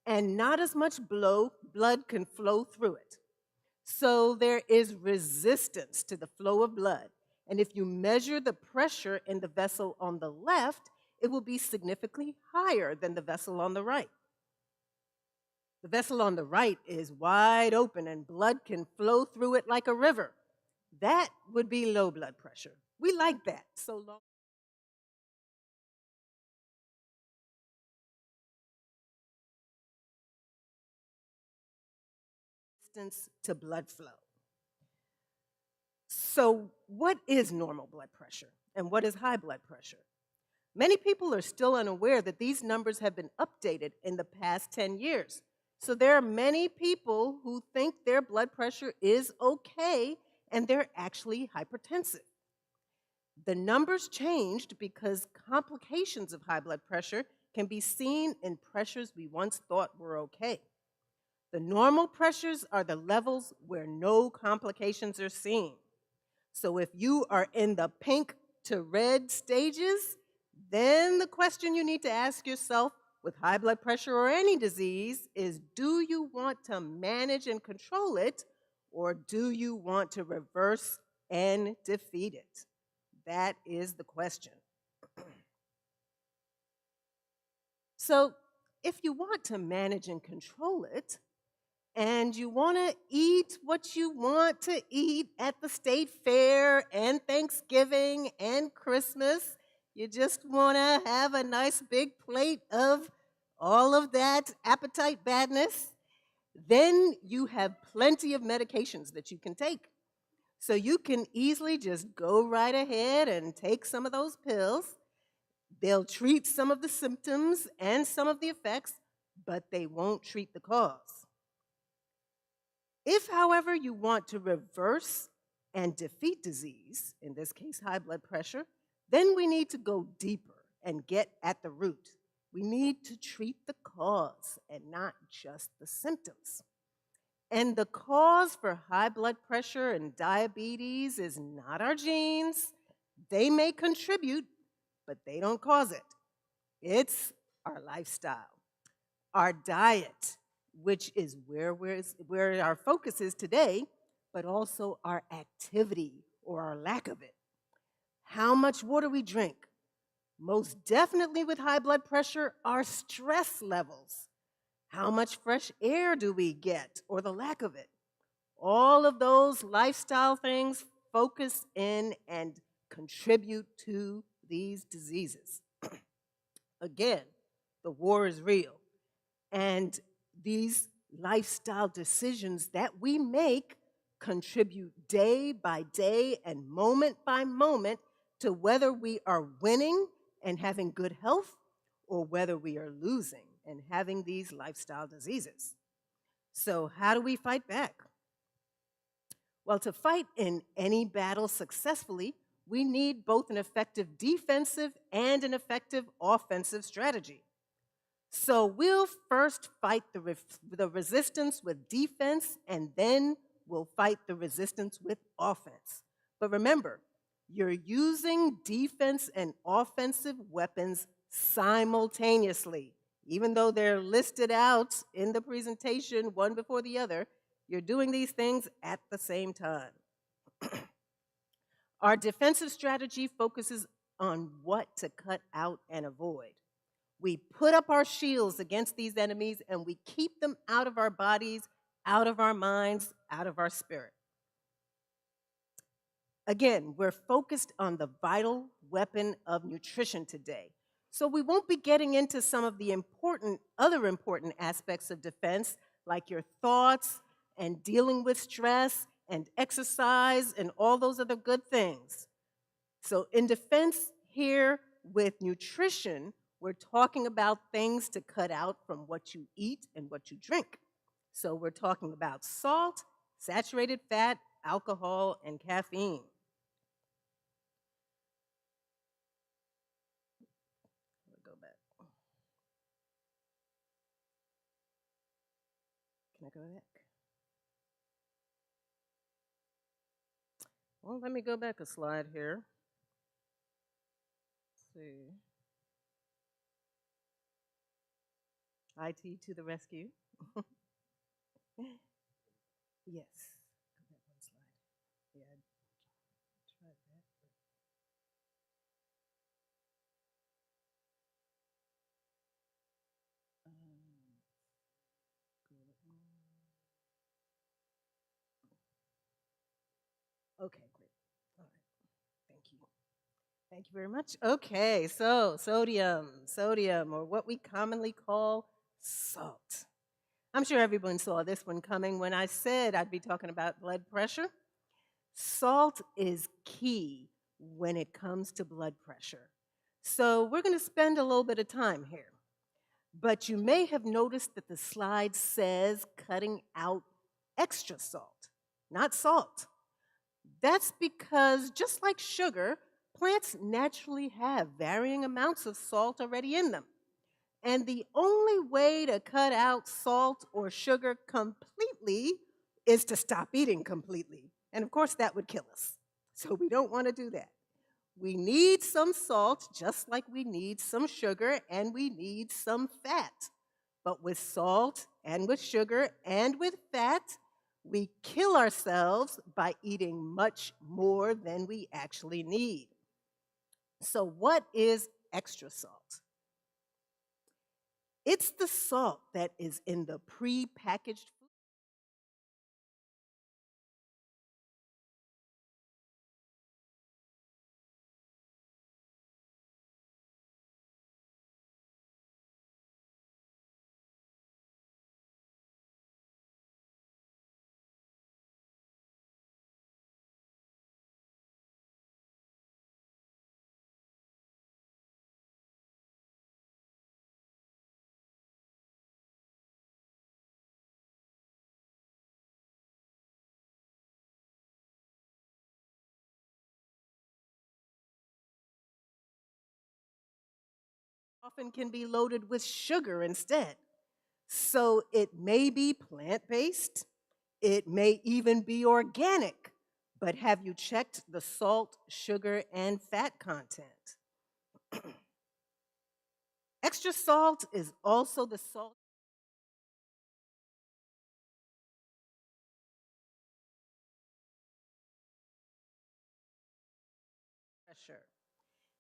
and not as much blood can flow through it. So there is resistance to the flow of blood. And if you measure the pressure in the vessel on the left, it will be significantly higher than the vessel on the right. The vessel on the right is wide open and blood can flow through it like a river. That would be low blood pressure. We like that so long. Resistance to blood flow. So, what is normal blood pressure and what is high blood pressure? Many people are still unaware that these numbers have been updated in the past 10 years. So, there are many people who think their blood pressure is okay and they're actually hypertensive. The numbers changed because complications of high blood pressure can be seen in pressures we once thought were okay. The normal pressures are the levels where no complications are seen. So if you are in the pink to red stages, then the question you need to ask yourself with high blood pressure or any disease is, do you want to manage and control it, or do you want to reverse and defeat it? That is the question. So if you want to manage and control it, and you want to eat what you want to eat at the state fair and Thanksgiving and Christmas, you just want to have a nice big plate of all of that appetite badness, then you have plenty of medications that you can take. So you can easily just go right ahead and take some of those pills. They'll treat some of the symptoms and some of the effects, but they won't treat the cause. If, however, you want to reverse and defeat disease, in this case high blood pressure, then we need to go deeper and get at the root. We need to treat the cause and not just the symptoms. And the cause for high blood pressure and diabetes is not our genes. They may contribute, but they don't cause it. It's our lifestyle, our diet, which is where our focus is today, but also our activity or our lack of it. How much water we drink. Most definitely with high blood pressure, our stress levels. How much fresh air do we get or the lack of it? All of those lifestyle things focus in and contribute to these diseases. Again, the war is real. And these lifestyle decisions that we make contribute day by day and moment by moment to whether we are winning and having good health or whether we are losing and having these lifestyle diseases. So how do we fight back? Well, to fight in any battle successfully, we need both an effective defensive and an effective offensive strategy. So we'll first fight the resistance with defense, and then we'll fight the resistance with offense. But remember, you're using defense and offensive weapons simultaneously. Even though they're listed out in the presentation, one before the other, you're doing these things at the same time. Our defensive strategy focuses on what to cut out and avoid. We put up our shields against these enemies and we keep them out of our bodies, out of our minds, out of our spirit. Again, we're focused on the vital weapon of nutrition today. So we won't be getting into some of the other important aspects of defense, like your thoughts and dealing with stress and exercise and all those other good things. So in defense here with nutrition, we're talking about things to cut out from what you eat and what you drink. So we're talking about salt, saturated fat, alcohol, and caffeine. Let me go back. Can I go back? Well, let me go back a slide here. Let's see. IT to the rescue. Yes. Go back one slide. Yeah, I tried that. Okay, great. All right. Thank you. Thank you very much. Okay, so sodium, or what we commonly call salt. I'm sure everyone saw this one coming when I said I'd be talking about blood pressure. Salt is key when it comes to blood pressure. So we're going to spend a little bit of time here. But you may have noticed that the slide says cutting out extra salt, not salt. That's because, just like sugar, plants naturally have varying amounts of salt already in them. And the only way to cut out salt or sugar completely is to stop eating completely. And of course, that would kill us. So we don't want to do that. We need some salt, just like we need some sugar and we need some fat. But with salt and with sugar and with fat, we kill ourselves by eating much more than we actually need. So, what is extra salt? It's the salt that is in the pre-packaged food. Often can be loaded with sugar instead. So it may be plant-based, it may even be organic, but have you checked the salt, sugar, and fat content? Extra salt is also the salt pressure.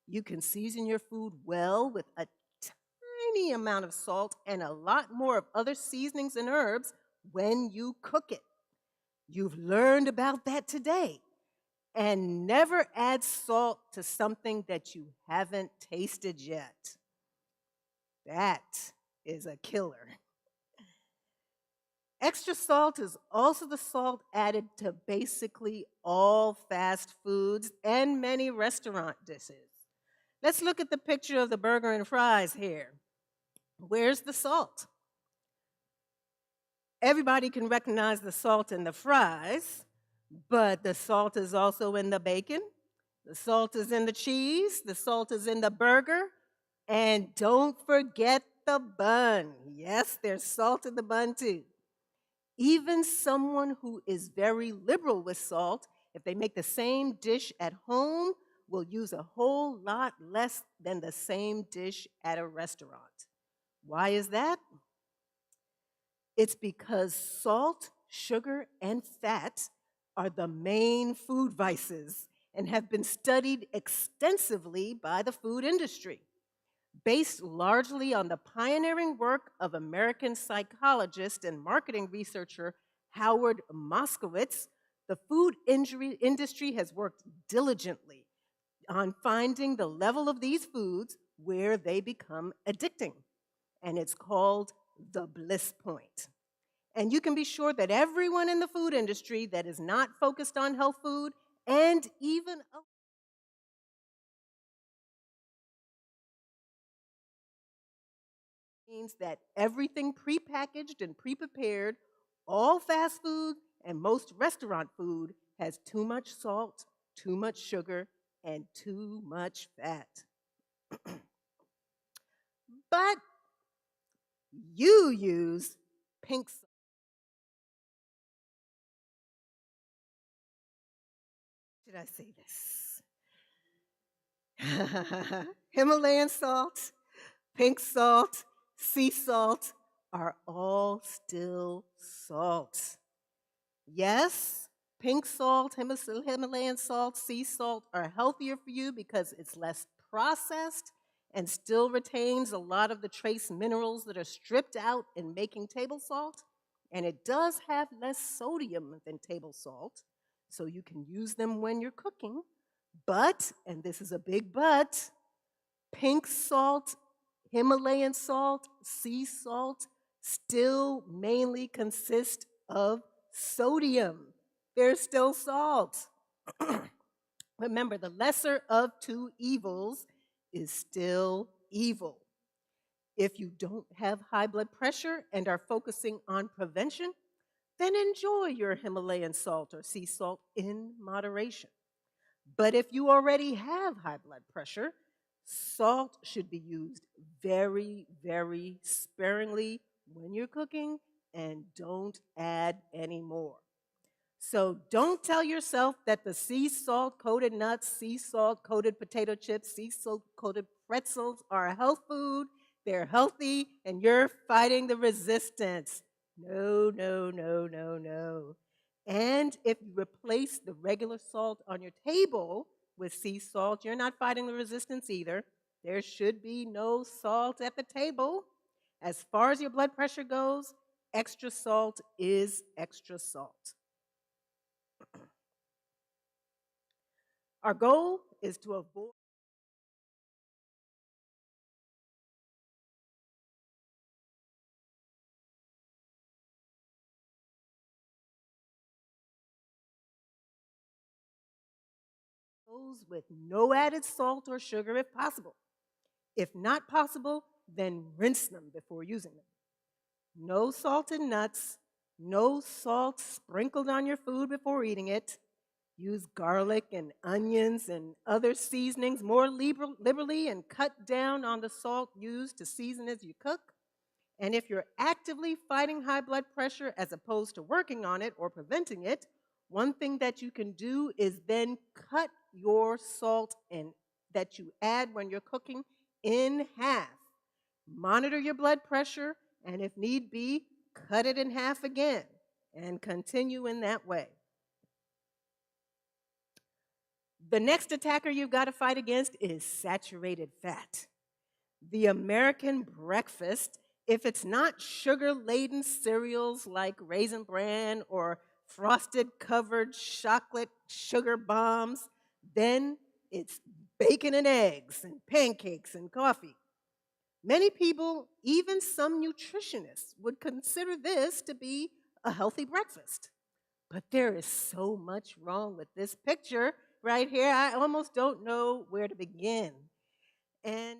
You can season your food well with a tiny amount of salt and a lot more of other seasonings and herbs when you cook it. You've learned about that today. And never add salt to something that you haven't tasted yet. That is a killer. Extra salt is also the salt added to basically all fast foods and many restaurant dishes. Let's look at the picture of the burger and fries here. Where's the salt? Everybody can recognize the salt in the fries, but the salt is also in the bacon, the salt is in the cheese, the salt is in the burger, and don't forget the bun. Yes, there's salt in the bun too. Even someone who is very liberal with salt, if they make the same dish at home, will use a whole lot less than the same dish at a restaurant. Why is that? It's because salt, sugar, and fat are the main food vices and have been studied extensively by the food industry. Based largely on the pioneering work of American psychologist and marketing researcher Howard Moskowitz, the food industry has worked diligently on finding the level of these foods where they become addicting. And it's called the bliss point. And you can be sure that everyone in the food industry that is not focused on health food and even means that everything prepackaged and pre-prepared, all fast food and most restaurant food has too much salt, too much sugar, and too much fat. But you use pink salt. Should I say this? Himalayan salt, pink salt, sea salt, are all still salt. Yes, pink salt, Himalayan salt, sea salt are healthier for you because it's less processed and still retains a lot of the trace minerals that are stripped out in making table salt. And it does have less sodium than table salt, so you can use them when you're cooking. But, and this is a big but, pink salt, Himalayan salt, sea salt still mainly consist of sodium. They're still salt. Remember, the lesser of two evils is still evil. If you don't have high blood pressure and are focusing on prevention, then enjoy your Himalayan salt or sea salt in moderation. But if you already have high blood pressure, salt should be used very, very sparingly when you're cooking, and don't add any more. So don't tell yourself that the sea salt coated nuts, sea salt coated potato chips, sea salt coated pretzels are a health food. They're healthy, and you're fighting the resistance. No, no, no, no, no. And if you replace the regular salt on your table with sea salt, you're not fighting the resistance either. There should be no salt at the table. As far as your blood pressure goes, extra salt is extra salt. Our goal is to avoid those with no added salt or sugar if possible. If not possible, then rinse them before using them. No salted nuts, no salt sprinkled on your food before eating it. Use garlic and onions and other seasonings more liberally and cut down on the salt used to season as you cook. And if you're actively fighting high blood pressure as opposed to working on it or preventing it, one thing that you can do is then cut your salt and that you add when you're cooking in half. Monitor your blood pressure, and if need be, cut it in half again and continue in that way. The next attacker you've got to fight against is saturated fat. The American breakfast, if it's not sugar-laden cereals like Raisin Bran or frosted covered chocolate sugar bombs, then it's bacon and eggs and pancakes and coffee. Many people, even some nutritionists, would consider this to be a healthy breakfast. But there is so much wrong with this picture right here, I almost don't know where to begin. And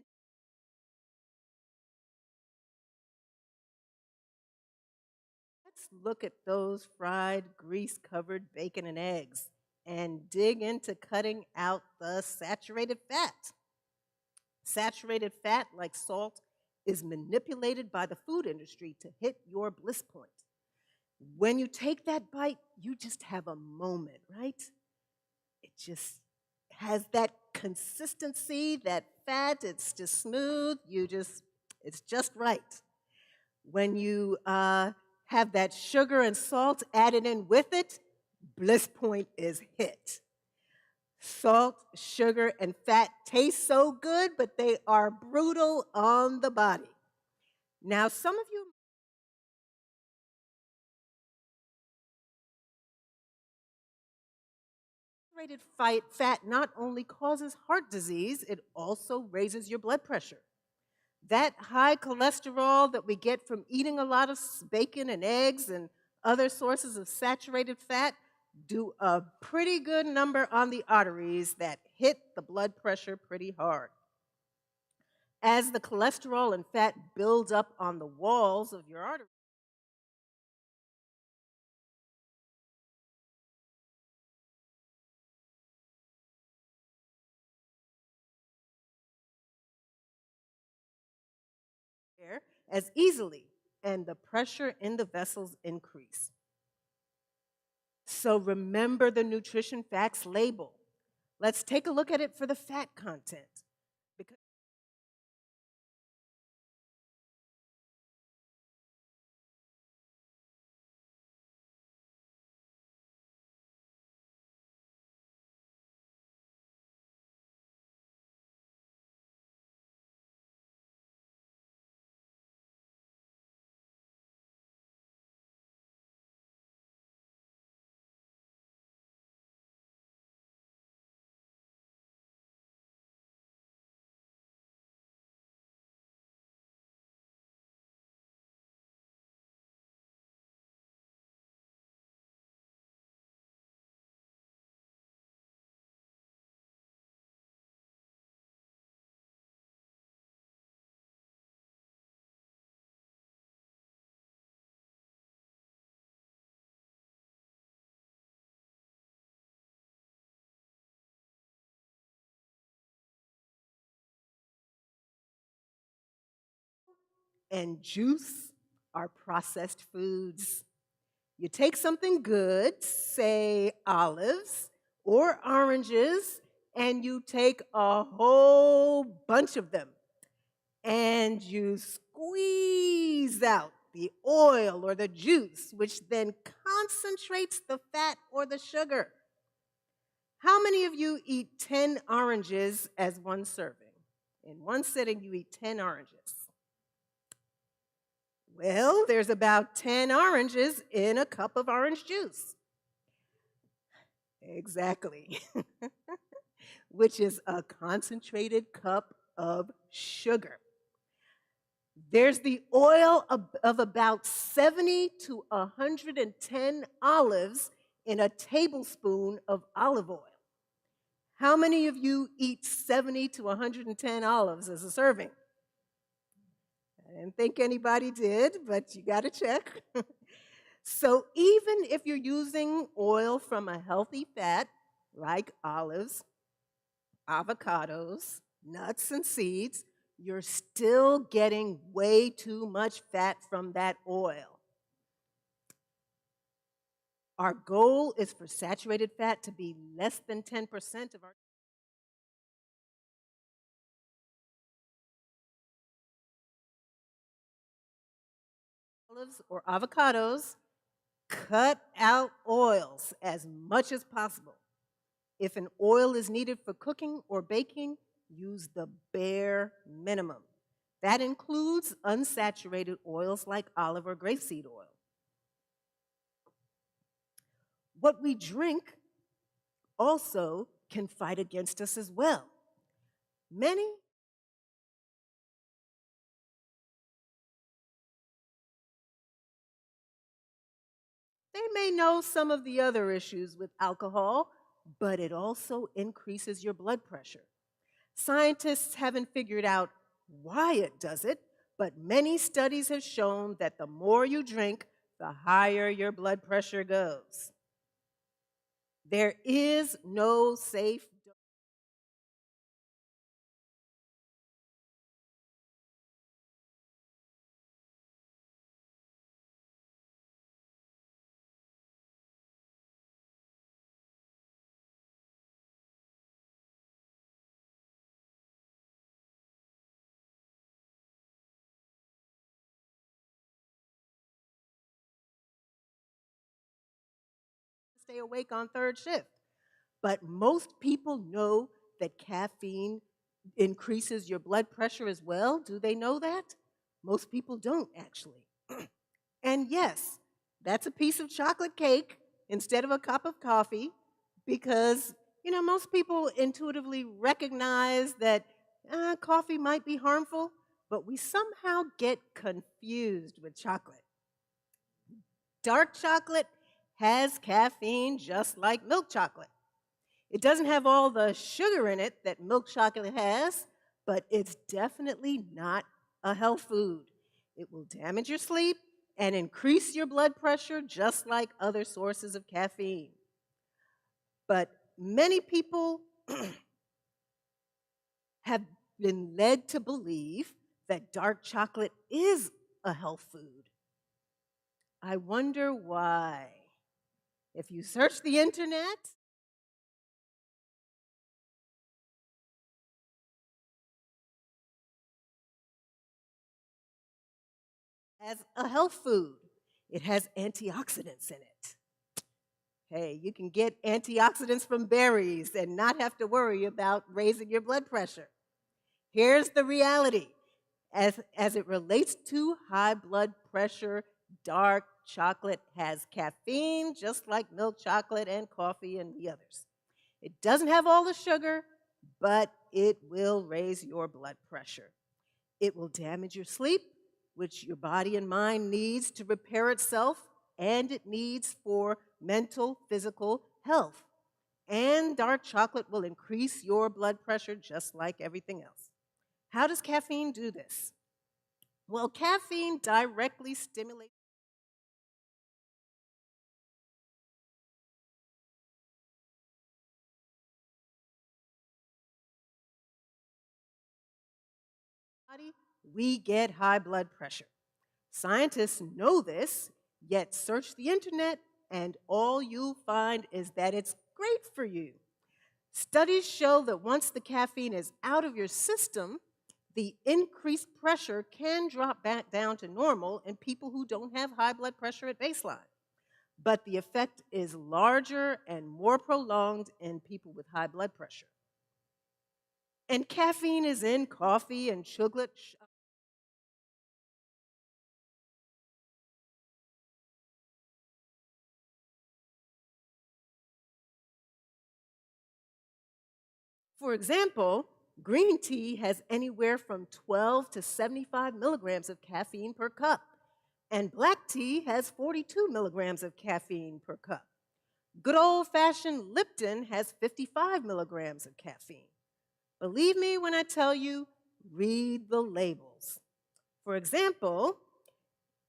let's look at those fried, grease-covered bacon and eggs and dig into cutting out the saturated fat. Saturated fat, like salt, is manipulated by the food industry to hit your bliss point. When you take that bite, you just have a moment, right? It just has that consistency, that fat, it's just smooth, it's just right. When you have that sugar and salt added in with it, bliss point is hit. Salt, sugar, and fat taste so good, but they are brutal on the body. Now, some of you saturated fat not only causes heart disease, it also raises your blood pressure. That high cholesterol that we get from eating a lot of bacon and eggs and other sources of saturated fat do a pretty good number on the arteries that hit the blood pressure pretty hard. As the cholesterol and fat builds up on the walls of your arteries, as easily, and the pressure in the vessels increase. So remember the nutrition facts label. Let's take a look at it for the fat content. Because and juice are processed foods. You take something good, say olives or oranges, and you take a whole bunch of them and you squeeze out the oil or the juice, which then concentrates the fat or the sugar. How many of you eat 10 oranges as one serving? In one sitting, you eat 10 oranges. Well, there's about 10 oranges in a cup of orange juice. Exactly. Which is a concentrated cup of sugar. There's the oil of about 70 to 110 olives in a tablespoon of olive oil. How many of you eat 70 to 110 olives as a serving? I didn't think anybody did, but you got to check. So even if you're using oil from a healthy fat, like olives, avocados, nuts, and seeds, you're still getting way too much fat from that oil. Our goal is for saturated fat to be less than 10% of our olives or avocados. Cut out oils as much as possible. If an oil is needed for cooking or baking, use the bare minimum. That includes unsaturated oils like olive or grapeseed oil. What we drink also can fight against us as well. Many they may know some of the other issues with alcohol, but it also increases your blood pressure. Scientists haven't figured out why it does it, but many studies have shown that the more you drink, the higher your blood pressure goes. There is no safe stay awake on third shift. But most people know that caffeine increases your blood pressure as well. Do they know that? Most people don't, actually. And yes, that's a piece of chocolate cake instead of a cup of coffee because, most people intuitively recognize that coffee might be harmful, but we somehow get confused with chocolate. Dark chocolate has caffeine just like milk chocolate. It doesn't have all the sugar in it that milk chocolate has, but it's definitely not a health food. It will damage your sleep and increase your blood pressure just like other sources of caffeine. But many people have been led to believe that dark chocolate is a health food. I wonder why. If you search the internet, as a health food, it has antioxidants in it. Hey, you can get antioxidants from berries and not have to worry about raising your blood pressure. Here's the reality. As it relates to high blood pressure, dark chocolate has caffeine, just like milk chocolate and coffee and the others. It doesn't have all the sugar, but it will raise your blood pressure. It will damage your sleep, which your body and mind needs to repair itself, and it needs for mental, physical health. And dark chocolate will increase your blood pressure just like everything else. How does caffeine do this? Well, caffeine directly stimulates the body we get high blood pressure. Scientists know this, yet search the internet, and all you'll find is that it's great for you. Studies show that once the caffeine is out of your system, the increased pressure can drop back down to normal in people who don't have high blood pressure at baseline. But the effect is larger and more prolonged in people with high blood pressure. And caffeine is in coffee and chocolate. For example, green tea has anywhere from 12 to 75 milligrams of caffeine per cup, and black tea has 42 milligrams of caffeine per cup. Good old-fashioned Lipton has 55 milligrams of caffeine. Believe me when I tell you, read the labels. For example,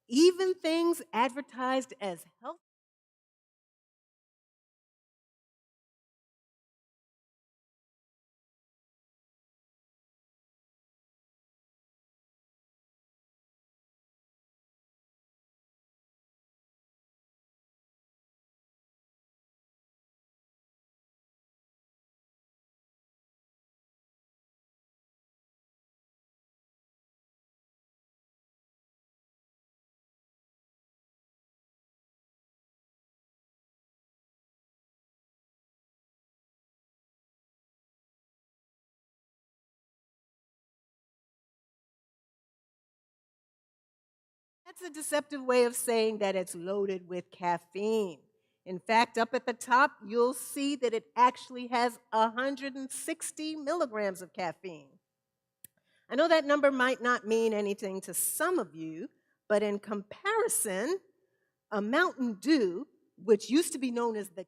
even things advertised as health. That's a deceptive way of saying that it's loaded with caffeine. In fact, up at the top, you'll see that it actually has 160 milligrams of caffeine. I know that number might not mean anything to some of you, but in comparison, a Mountain Dew, which used to be known as the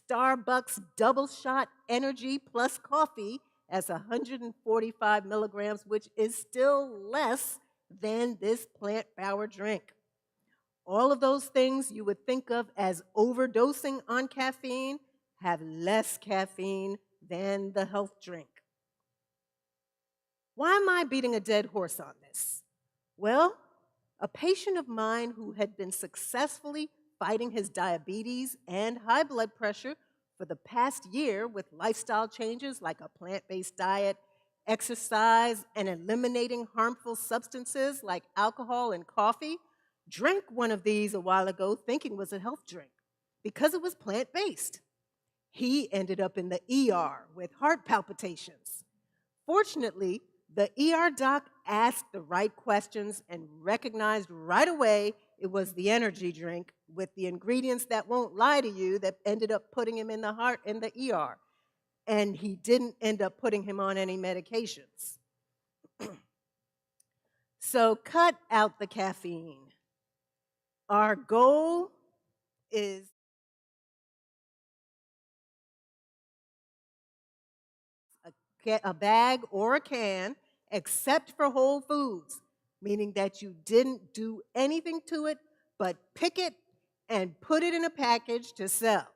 Starbucks Double Shot Energy Plus Coffee as 145 milligrams, which is still less than this plant-powered drink. All of those things you would think of as overdosing on caffeine have less caffeine than the health drink. Why am I beating a dead horse on this? Well, a patient of mine who had been successfully fighting his diabetes and high blood pressure for the past year with lifestyle changes like a plant-based diet, exercise, and eliminating harmful substances like alcohol and coffee, drank one of these a while ago thinking it was a health drink because it was plant-based. He ended up in the ER with heart palpitations. Fortunately, the ER doc asked the right questions and recognized right away it was the energy drink with the ingredients that won't lie to you that ended up putting him in the ER. And he didn't end up putting him on any medications. So cut out the caffeine. Our goal is a bag or a can, except for whole foods, meaning that you didn't do anything to it but pick it and put it in a package to sell.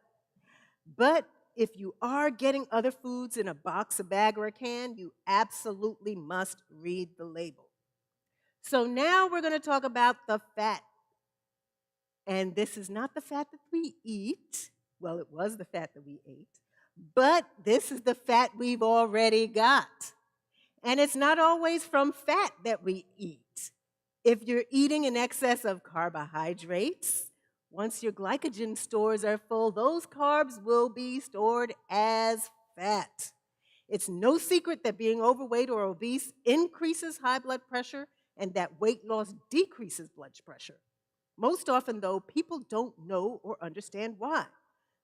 But if you are getting other foods in a box, a bag, or a can, you absolutely must read the label. So now we're going to talk about the fat. And this is not the fat that we eat. Well, it was the fat that we ate. But this is the fat we've already got. And it's not always from fat that we eat. If you're eating in excess of carbohydrates, once your glycogen stores are full, those carbs will be stored as fat. It's no secret that being overweight or obese increases high blood pressure and that weight loss decreases blood pressure. Most often, though, people don't know or understand why.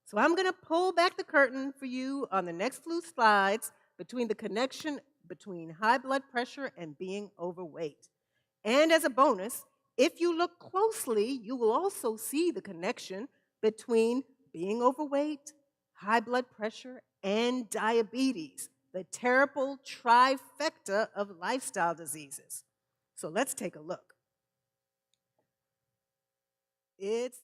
So I'm going to pull back the curtain for you on the next few slides between the connection between high blood pressure and being overweight. And as a bonus, if you look closely, you will also see the connection between being overweight, high blood pressure, and diabetes, the terrible trifecta of lifestyle diseases. So let's take a look. It's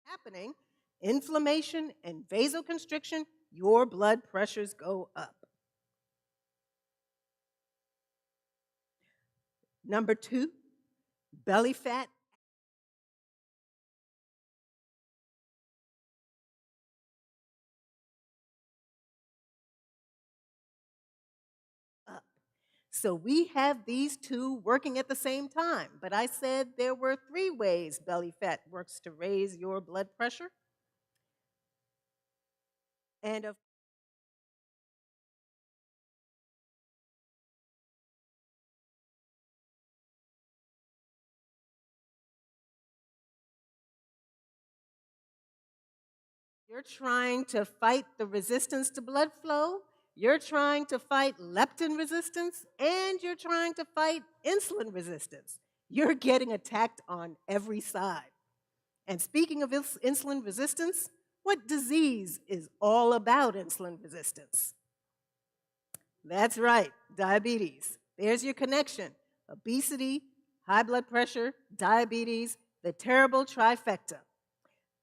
happening, inflammation and vasoconstriction, your blood pressures go up. Number 2, belly fat. Up. So we have these two working at the same time, but I said there were 3 ways belly fat works to raise your blood pressure. And of you're trying to fight the resistance to blood flow, you're trying to fight leptin resistance, and you're trying to fight insulin resistance. You're getting attacked on every side. And speaking of insulin resistance, what disease is all about insulin resistance? That's right, diabetes. There's your connection. Obesity, high blood pressure, diabetes, the terrible trifecta.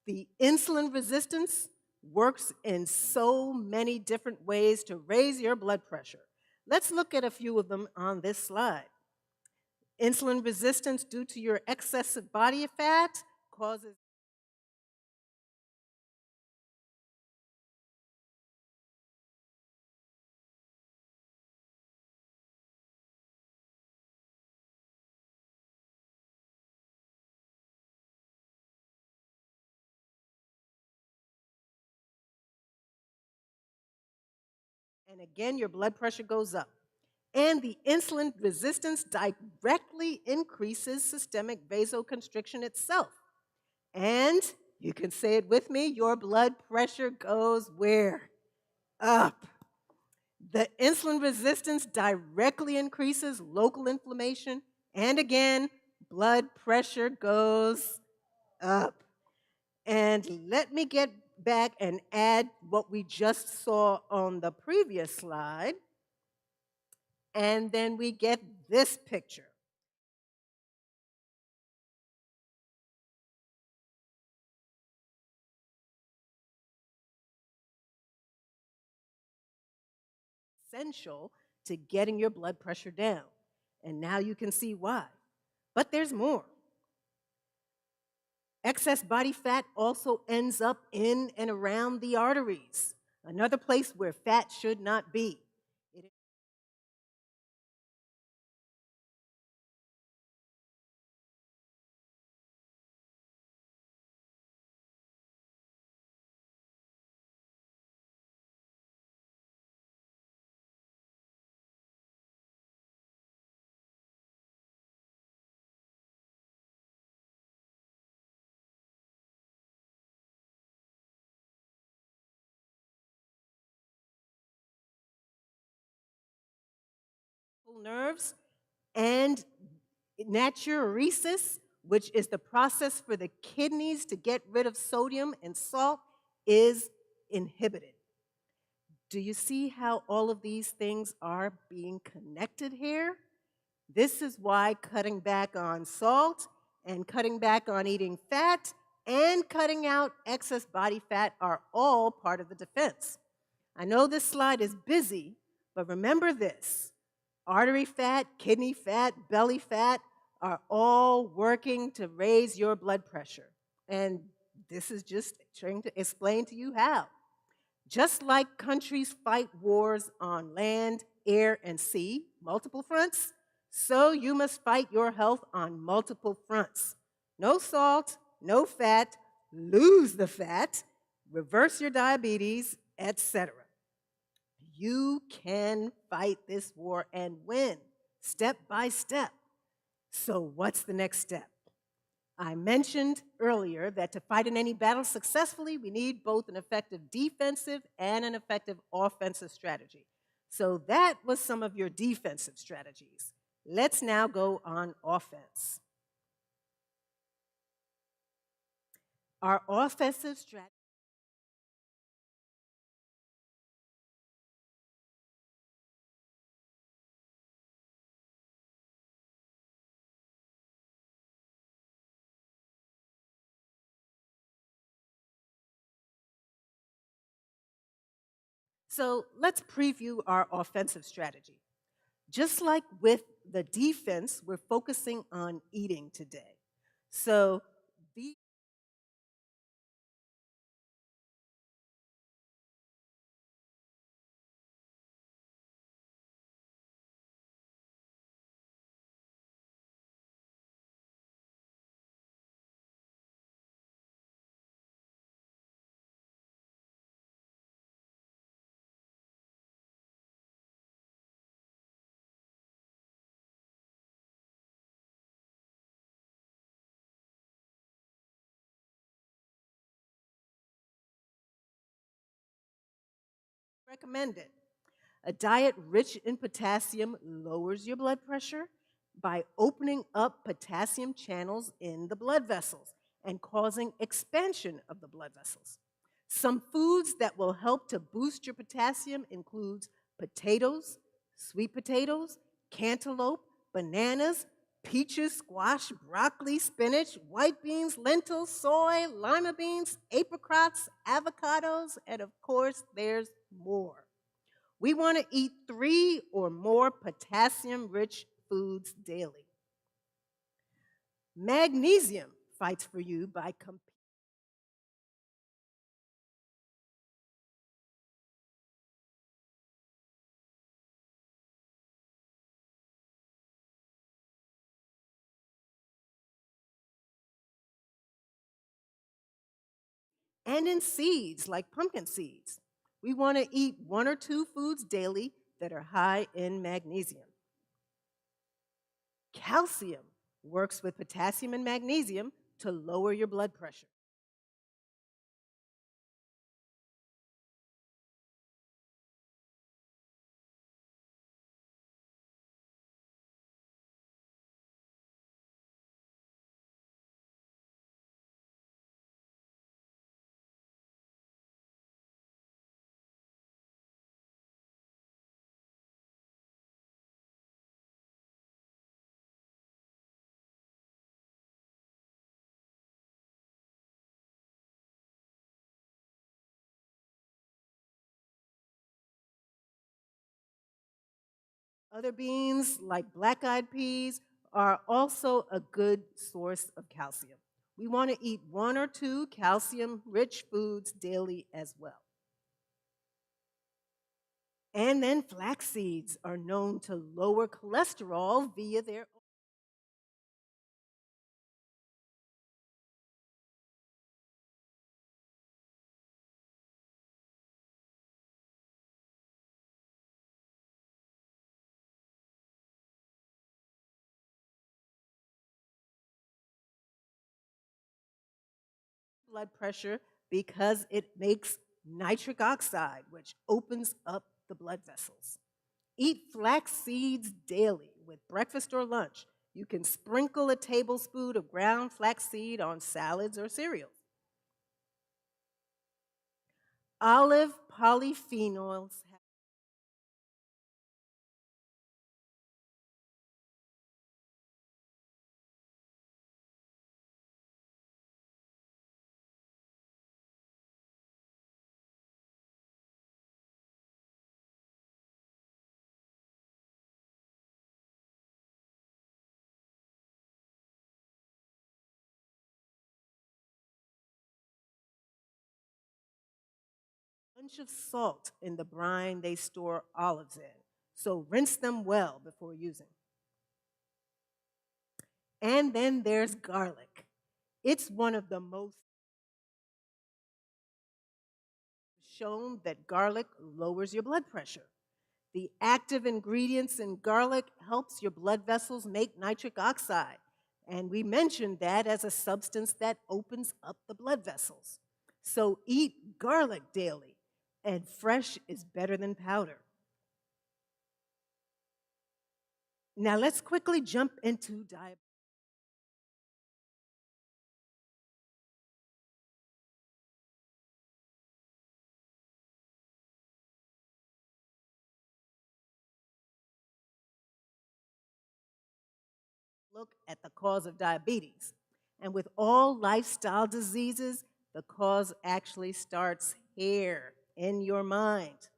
The insulin resistance works in so many different ways to raise your blood pressure. Let's look at a few of them on this slide. Insulin resistance due to your excessive body fat causes and again, your blood pressure goes up. And the insulin resistance directly increases systemic vasoconstriction itself. And you can say it with me, your blood pressure goes where? Up. The insulin resistance directly increases local inflammation. And again, blood pressure goes up. And let me get back and add what we just saw on the previous slide. And then we get this picture. Essential to getting your blood pressure down. And now you can see why. But there's more. Excess body fat also ends up in and around the arteries, another place where fat should not be. It nerves and natriuresis, which is the process for the kidneys to get rid of sodium and salt, is inhibited. Do you see how all of these things are being connected here? This is why cutting back on salt and cutting back on eating fat and cutting out excess body fat are all part of the defense. I know this slide is busy, but remember this. Artery fat, kidney fat, belly fat are all working to raise your blood pressure. And this is just trying to explain to you how. Just like countries fight wars on land, air, and sea, multiple fronts, so you must fight your health on multiple fronts. No salt, no fat, lose the fat, reverse your diabetes, etc. You can fight this war and win step by step. So, what's the next step? I mentioned earlier that to fight in any battle successfully, we need both an effective defensive and an effective offensive strategy. So, that was some of your defensive strategies. Let's now go on offense. Our offensive strategy. So let's preview our offensive strategy. Just like with the defense, we're focusing on eating today. So the recommended. A diet rich in potassium lowers your blood pressure by opening up potassium channels in the blood vessels and causing expansion of the blood vessels. Some foods that will help to boost your potassium includes potatoes, sweet potatoes, cantaloupe, bananas, peaches, squash, broccoli, spinach, white beans, lentils, soy, lima beans, apricots, avocados, and of course, there's more. We want to eat 3 or more potassium-rich foods daily. Magnesium fights for you by competing. And in seeds like pumpkin seeds. We want to eat 1 or 2 foods daily that are high in magnesium. Calcium works with potassium and magnesium to lower your blood pressure. Other beans, like black-eyed peas, are also a good source of calcium. We want to eat 1 or 2 calcium-rich foods daily as well. And then flax seeds are known to lower cholesterol via their blood pressure because it makes nitric oxide, which opens up the blood vessels. Eat flax seeds daily with breakfast or lunch. You can sprinkle a tablespoon of ground flaxseed on salads or cereals. Olive polyphenols bunch of salt in the brine they store olives in. So rinse them well before using. And then there's garlic. It's one of the most shown that garlic lowers your blood pressure. The active ingredients in garlic helps your blood vessels make nitric oxide. And we mentioned that as a substance that opens up the blood vessels. So eat garlic daily, and fresh is better than powder. Now let's quickly jump into diabetes. Look at the cause of diabetes. And with all lifestyle diseases, the cause actually starts here in your mind.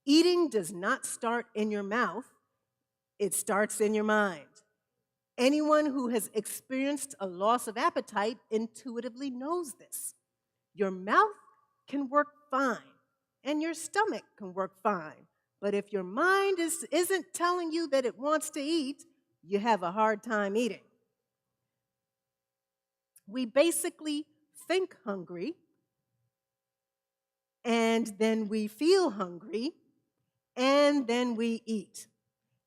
Eating does not start in your mouth, it starts in your mind. Anyone who has experienced a loss of appetite intuitively knows this. Your mouth can work fine, and your stomach can work fine. But if your mind isn't telling you that it wants to eat, you have a hard time eating. We basically think hungry, and then we feel hungry, and then we eat.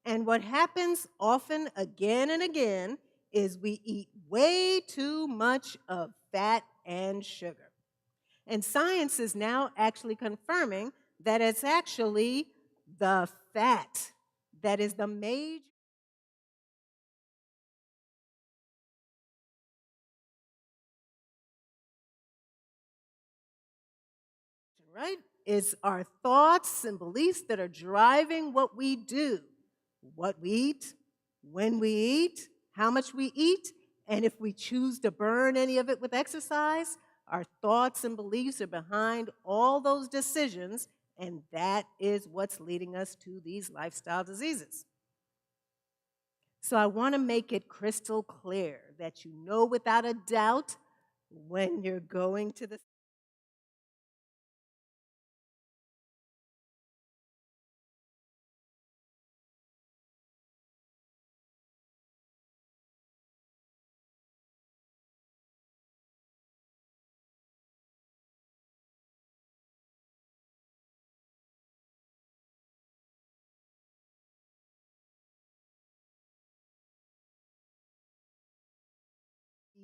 And what happens often again and again is we eat way too much of fat and sugar. And science is now actually confirming that it's actually the fat that is the major right? It's our thoughts and beliefs that are driving what we do, what we eat, when we eat, how much we eat, and if we choose to burn any of it with exercise. Our thoughts and beliefs are behind all those decisions, and that is what's leading us to these lifestyle diseases. So I want to make it crystal clear that you know without a doubt when you're going to the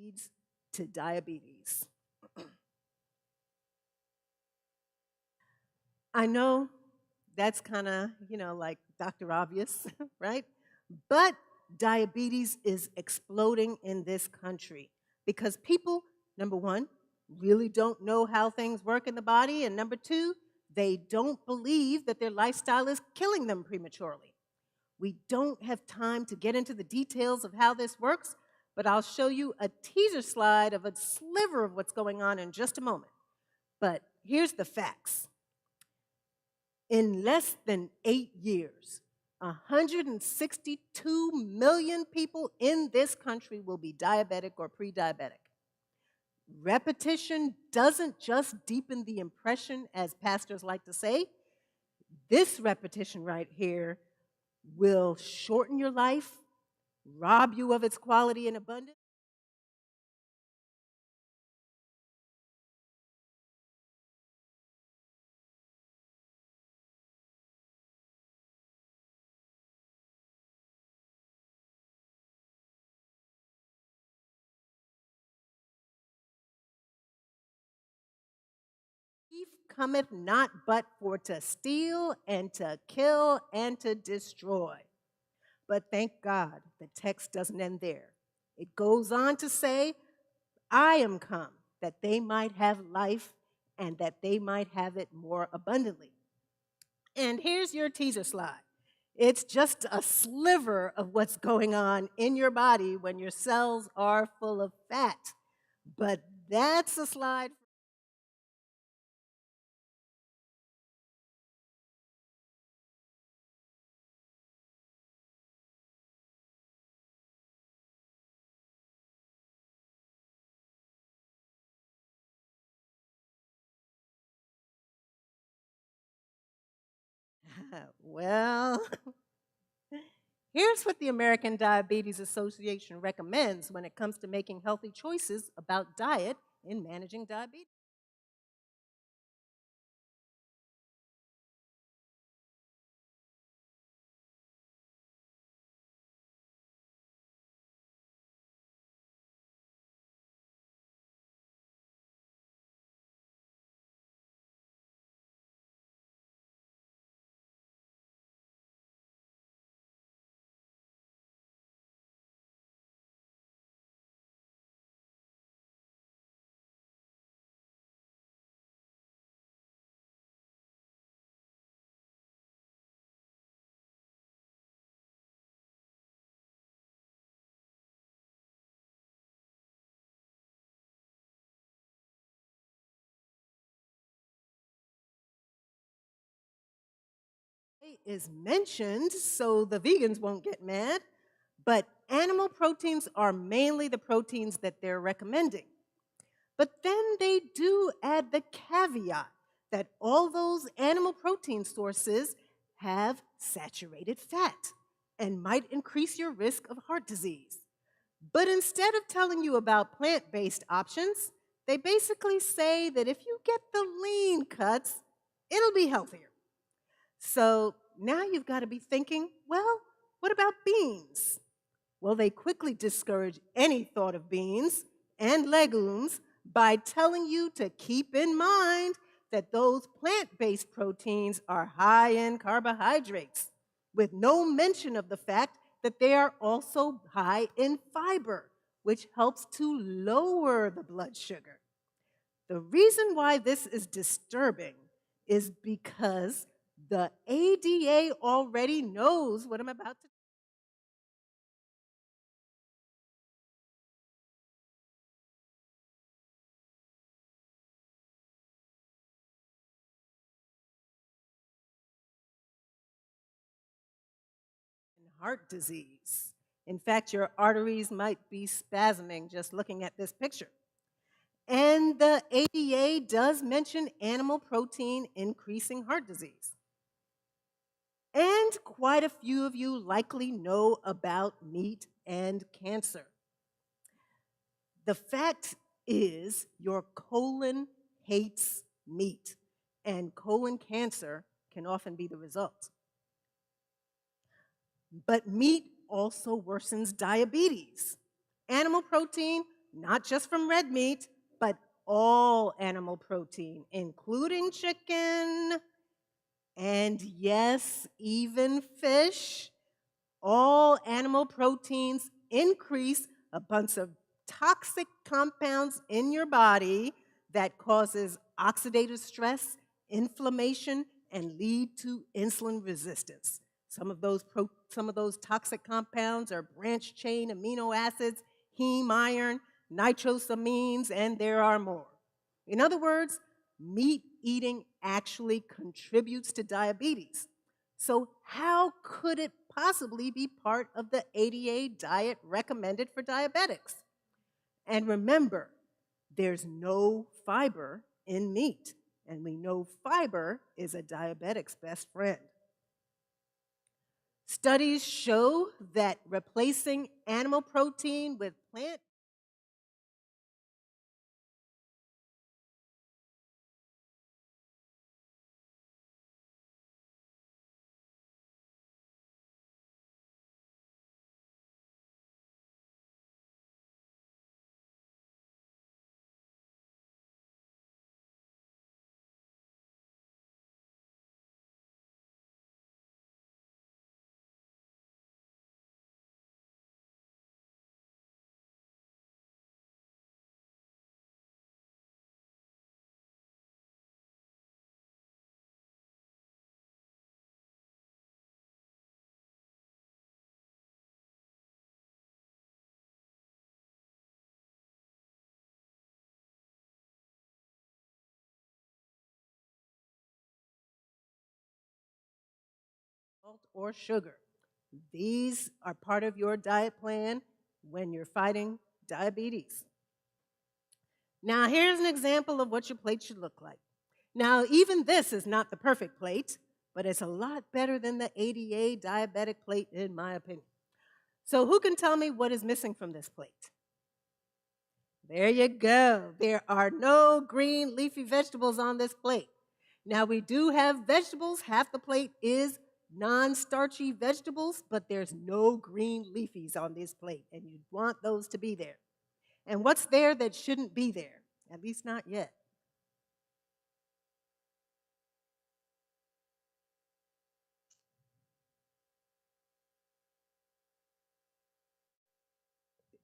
leads to diabetes. I know that's kind of, like Dr. Obvious, right? But diabetes is exploding in this country because people, number one, really don't know how things work in the body, and number two, they don't believe that their lifestyle is killing them prematurely. We don't have time to get into the details of how this works, but I'll show you a teaser slide of a sliver of what's going on in just a moment. But here's the facts. In less than 8 years, 162 million people in this country will be diabetic or pre-diabetic. Repetition doesn't just deepen the impression, as pastors like to say. This repetition right here will shorten your life, rob you of its quality and abundance. Thief cometh not but for to steal and to kill and to destroy. But thank God the text doesn't end there. It goes on to say, I am come that they might have life and that they might have it more abundantly. And here's your teaser slide. It's just a sliver of what's going on in your body when your cells are full of fat. But that's a slide Well, here's what the American Diabetes Association recommends when it comes to making healthy choices about diet in managing diabetes. Is mentioned so the vegans won't get mad, but animal proteins are mainly the proteins that they're recommending. But then they do add the caveat that all those animal protein sources have saturated fat and might increase your risk of heart disease. But instead of telling you about plant-based options, they basically say that if you get the lean cuts, it'll be healthier. So now you've got to be thinking, well, what about beans? Well, they quickly discourage any thought of beans and legumes by telling you to keep in mind that those plant-based proteins are high in carbohydrates, with no mention of the fact that they are also high in fiber, which helps to lower the blood sugar. The reason why this is disturbing is because the ADA already knows what I'm about to. Heart disease. In fact, your arteries might be spasming just looking at this picture. And the ADA does mention animal protein increasing heart disease. And quite a few of you likely know about meat and cancer. The fact is, your colon hates meat, and colon cancer can often be the result. But meat also worsens diabetes. Animal protein, not just from red meat, but all animal protein, including chicken, and yes, even fish, all animal proteins increase a bunch of toxic compounds in your body that causes oxidative stress, inflammation, and lead to insulin resistance. Some of those toxic compounds are branched chain amino acids, heme iron, nitrosamines, and there are more. In other words, meat eating actually contributes to diabetes. So how could it possibly be part of the ADA diet recommended for diabetics? And remember, there's no fiber in meat, and we know fiber is a diabetic's best friend. Studies show that replacing animal protein with plant salt or sugar. These are part of your diet plan when you're fighting diabetes. Now, here's an example of what your plate should look like. Now, even this is not the perfect plate, but it's a lot better than the ADA diabetic plate, in my opinion. So who can tell me what is missing from this plate? There you go. There are no green leafy vegetables on this plate. Now, we do have vegetables. Half the plate is non-starchy vegetables, but there's no green leafies on this plate, and you want those to be there. And what's there that shouldn't be there? At least not yet.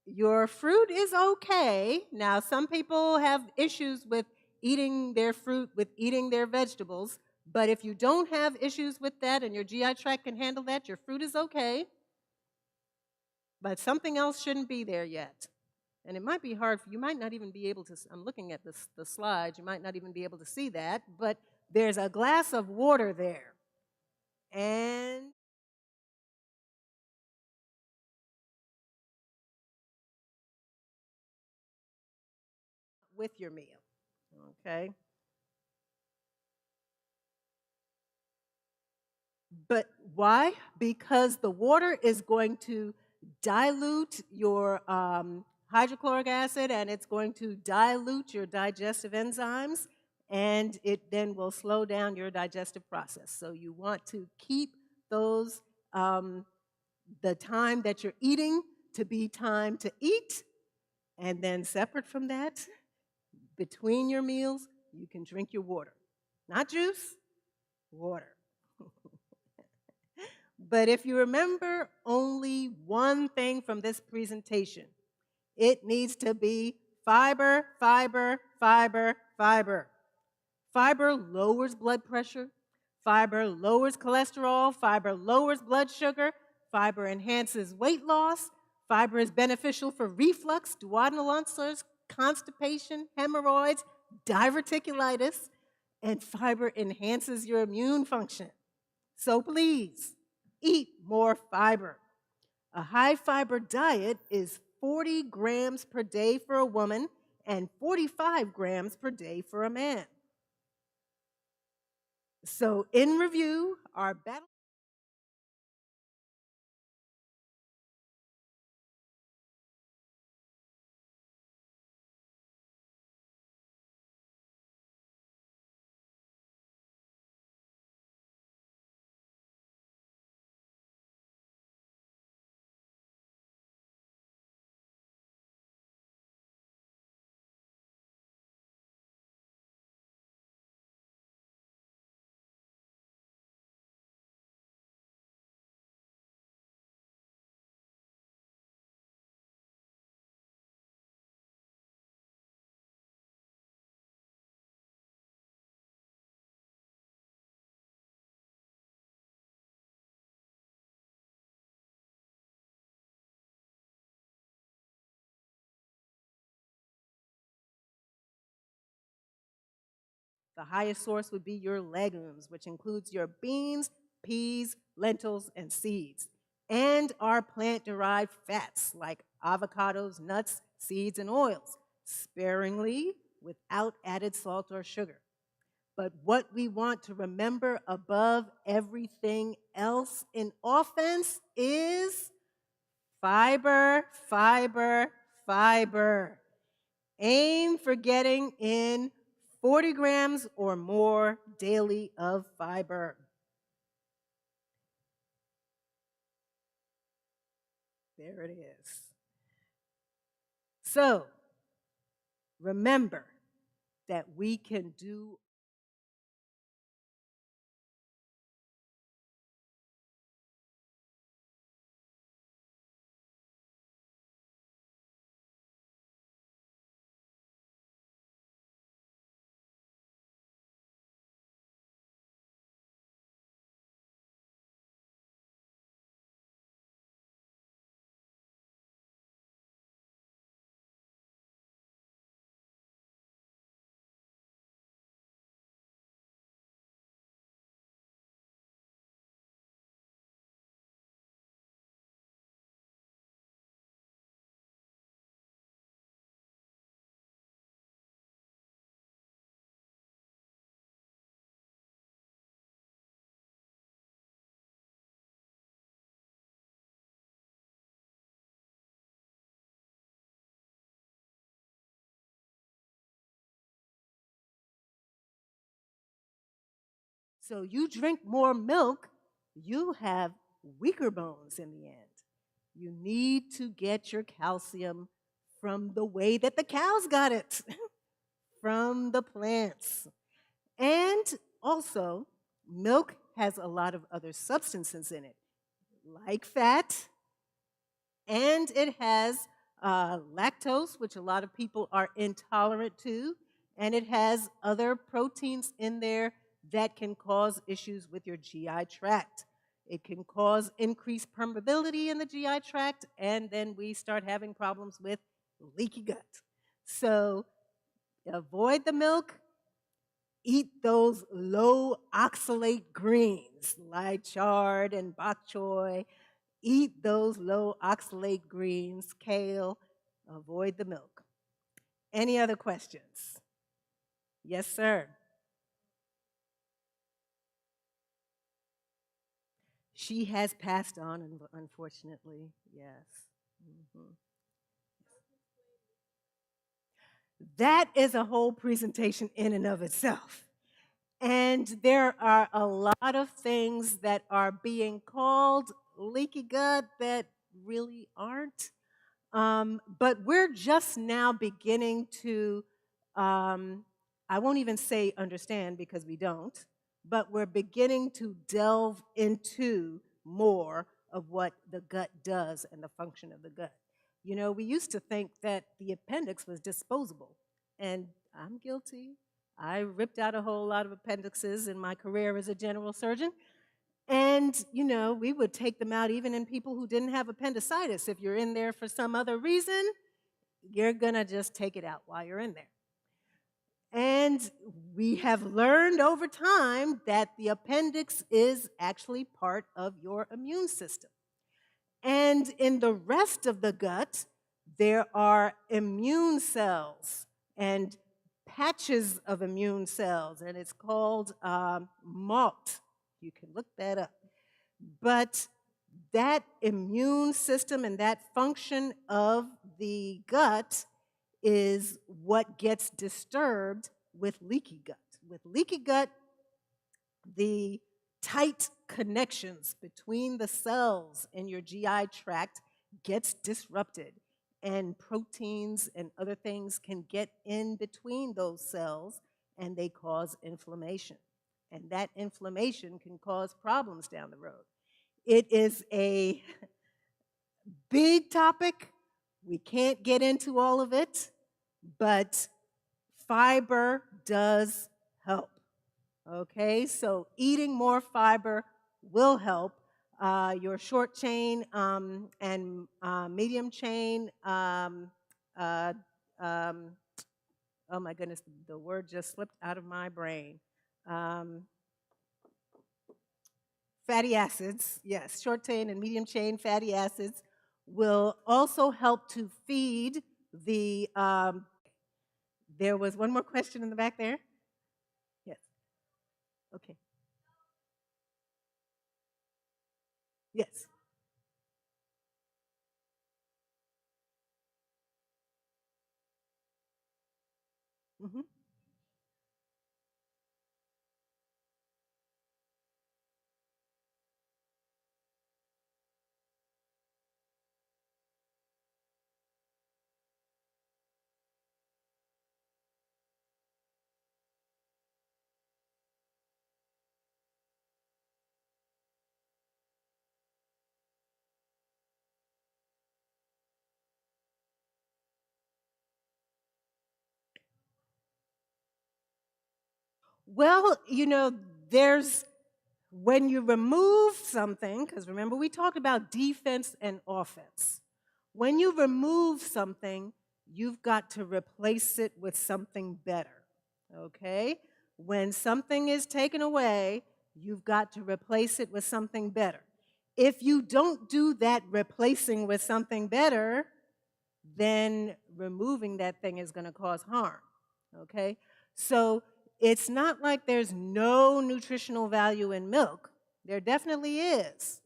Your fruit is okay. Now, some people have issues with eating their fruit, with eating their vegetables, but if you don't have issues with that and your GI tract can handle that, your fruit is okay. But something else shouldn't be there yet. And it might be hard, you might not even be able to, I'm looking at the slides, you might not even be able to see that, but there's a glass of water there. And with your meal, okay? But why? Because the water is going to dilute your hydrochloric acid, and it's going to dilute your digestive enzymes, and it then will slow down your digestive process. So you want to keep those, the time that you're eating to be time to eat, and then separate from that, between your meals, you can drink your water. Not juice, water. But if you remember only one thing from this presentation, it needs to be fiber, fiber, fiber, fiber. Fiber lowers blood pressure. Fiber lowers cholesterol. Fiber lowers blood sugar. Fiber enhances weight loss. Fiber is beneficial for reflux, duodenal ulcers, constipation, hemorrhoids, diverticulitis, and fiber enhances your immune function. So please, eat more fiber. A high fiber diet is 40 grams per day for a woman and 45 grams per day for a man. So in review, our battle the highest source would be your legumes, which includes your beans, peas, lentils, and seeds, and our plant-derived fats like avocados, nuts, seeds, and oils, sparingly without added salt or sugar. But what we want to remember above everything else in offense is fiber, fiber, fiber. Aim for getting in 40 grams or more daily of fiber. There it is. So, remember that we can do So you drink more milk, you have weaker bones in the end. You need to get your calcium from the way that the cows got it, from the plants. And also, milk has a lot of other substances in it, like fat, and it has lactose, which a lot of people are intolerant to, and it has other proteins in there that can cause issues with your GI tract. It can cause increased permeability in the GI tract, and then we start having problems with leaky gut. So avoid the milk. Eat those low oxalate greens like chard and bok choy. Eat those low oxalate greens, kale. Avoid the milk. Any other questions? Yes, sir. She has passed on, unfortunately. Yes. Mhm. That is a whole presentation in and of itself. And there are a lot of things that are being called leaky gut that really aren't. But we're just now beginning to, I won't even say understand because we don't, but we're beginning to delve into more of what the gut does and the function of the gut. You know, we used to think that the appendix was disposable, and I'm guilty. I ripped out a whole lot of appendixes in my career as a general surgeon. And, you know, we would take them out even in people who didn't have appendicitis. If you're in there for some other reason, you're going to just take it out while you're in there. And we have learned over time that the appendix is actually part of your immune system. And in the rest of the gut, there are immune cells and patches of immune cells, and it's called MALT. You can look that up. But that immune system and that function of the gut is what gets disturbed with leaky gut. With leaky gut, the tight connections between the cells in your GI tract gets disrupted, and proteins and other things can get in between those cells, and they cause inflammation. And that inflammation can cause problems down the road. It is a big topic. We can't get into all of it, but fiber does help. Okay, so eating more fiber will help. Your short chain and medium chain, oh my goodness, the word just slipped out of my brain. Fatty acids, yes, short chain and medium chain fatty acids will also help to feed the, there was one more question in the back there. Yes, okay. Yes. Mm-hmm. Well, you know, there's, when you remove something, because remember we talked about defense and offense. When you remove something, you've got to replace it with something better, okay? When something is taken away, you've got to replace it with something better. If you don't do that replacing with something better, then removing that thing is going to cause harm, okay? So it's not like there's no nutritional value in milk. There definitely is.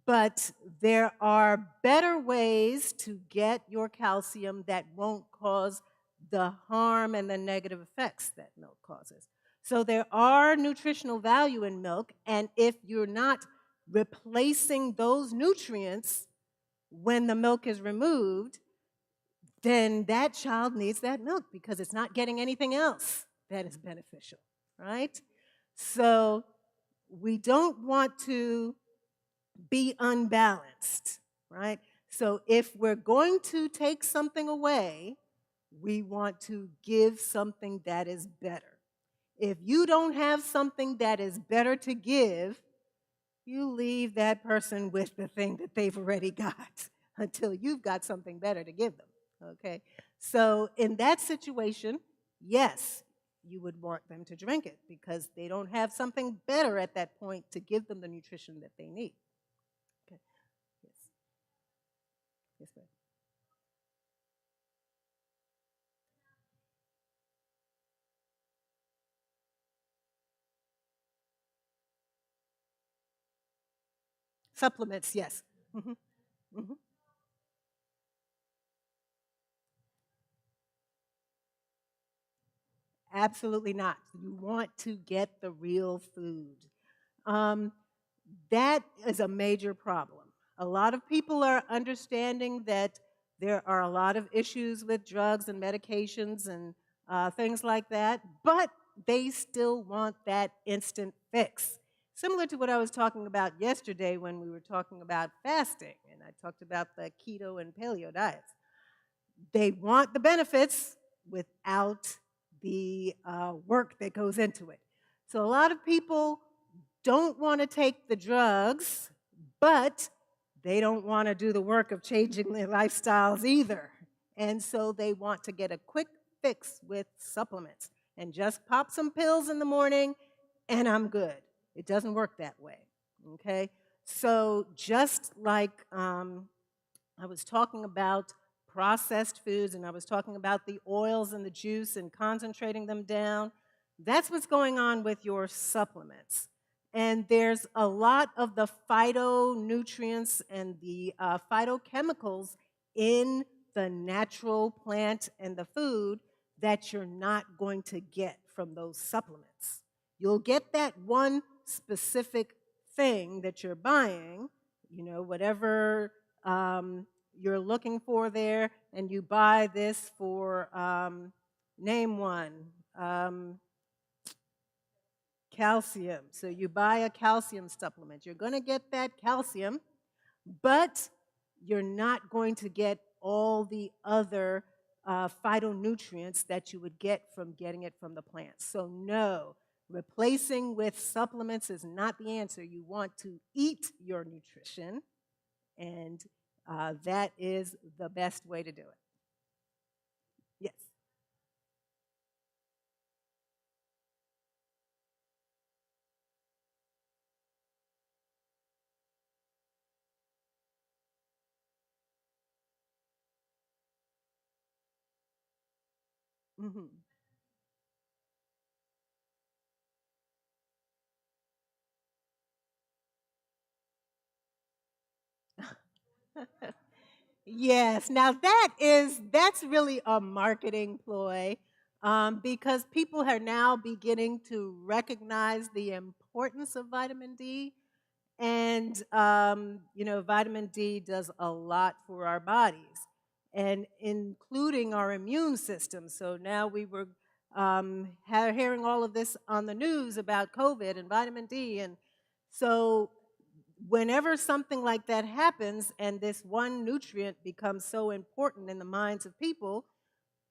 But there are better ways to get your calcium that won't cause the harm and the negative effects that milk causes. So there are nutritional value in milk, and if you're not replacing those nutrients when the milk is removed, then that child needs that milk because it's not getting anything else that is beneficial, right? So we don't want to be unbalanced, right? So if we're going to take something away, we want to give something that is better. If you don't have something that is better to give, you leave that person with the thing that they've already got until you've got something better to give them, okay? So in that situation, yes, you would want them to drink it because they don't have something better at that point to give them the nutrition that they need. Okay. Yes. Yes, ma'am. Supplements, yes. Mhm. Mhm. Absolutely not. You want to get the real food. Um, that is a major problem. A lot of people are understanding that there are a lot of issues with drugs and medications and things like that, but they still want that instant fix. Similar to what I was talking about yesterday when we were talking about fasting, and I talked about the keto and paleo diets. They want the benefits without the work that goes into it. So a lot of people don't want to take the drugs, but they don't want to do the work of changing their lifestyles either. And so they want to get a quick fix with supplements and just pop some pills in the morning and I'm good. It doesn't work that way, okay? So just like I was talking about processed foods and I was talking about the oils and the juice and concentrating them down, that's what's going on with your supplements. And there's a lot of the phytonutrients and the phytochemicals in the natural plant and the food that you're not going to get from those supplements. You'll get that one specific thing that you're buying, you know, whatever you're looking for there, and you buy this for, name one, calcium. So you buy a calcium supplement. You're going to get that calcium, but you're not going to get all the other phytonutrients that you would get from getting it from the plants. So no, replacing with supplements is not the answer. You want to eat your nutrition, and that is the best way to do it. Yes. Mm-hmm. Yes, now that's really a marketing ploy because people are now beginning to recognize the importance of vitamin D. And, you know, vitamin D does a lot for our bodies, and including our immune system. So now we were hearing all of this on the news about COVID and vitamin D. And so whenever something like that happens and this one nutrient becomes so important in the minds of people,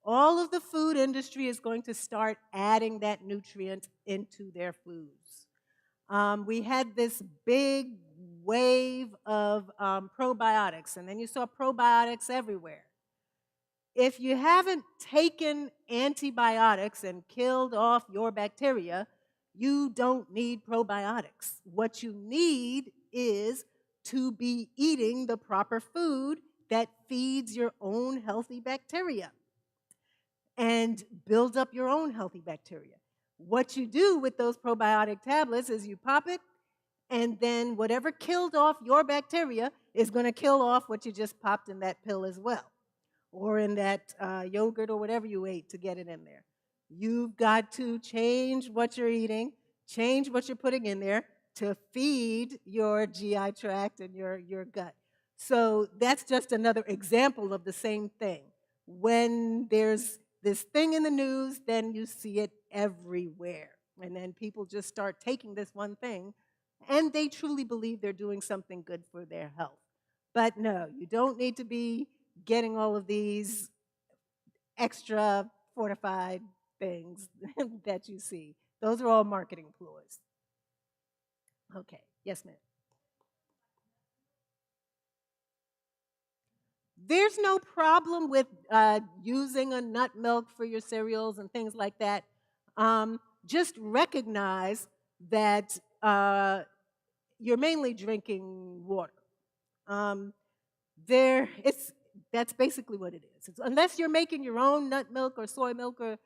all of the food industry is going to start adding that nutrient into their foods. We had this big wave of probiotics, and then you saw probiotics everywhere. If you haven't taken antibiotics and killed off your bacteria, you don't need probiotics. What you need is to be eating the proper food that feeds your own healthy bacteria and builds up your own healthy bacteria. What you do with those probiotic tablets is you pop it, and then whatever killed off your bacteria is going to kill off what you just popped in that pill as well, or in that yogurt or whatever you ate to get it in there. You've got to change what you're eating, change what you're putting in there to feed your GI tract and your gut. So that's just another example of the same thing. When there's this thing in the news, then you see it everywhere. And then people just start taking this one thing, and they truly believe they're doing something good for their health. But no, you don't need to be getting all of these extra fortified things that you see. Those are all marketing ploys. Okay, yes, ma'am. There's no problem with using a nut milk for your cereals and things like that. Just recognize that you're mainly drinking water. That's basically what it is. Unless you're making your own nut milk or soy milk or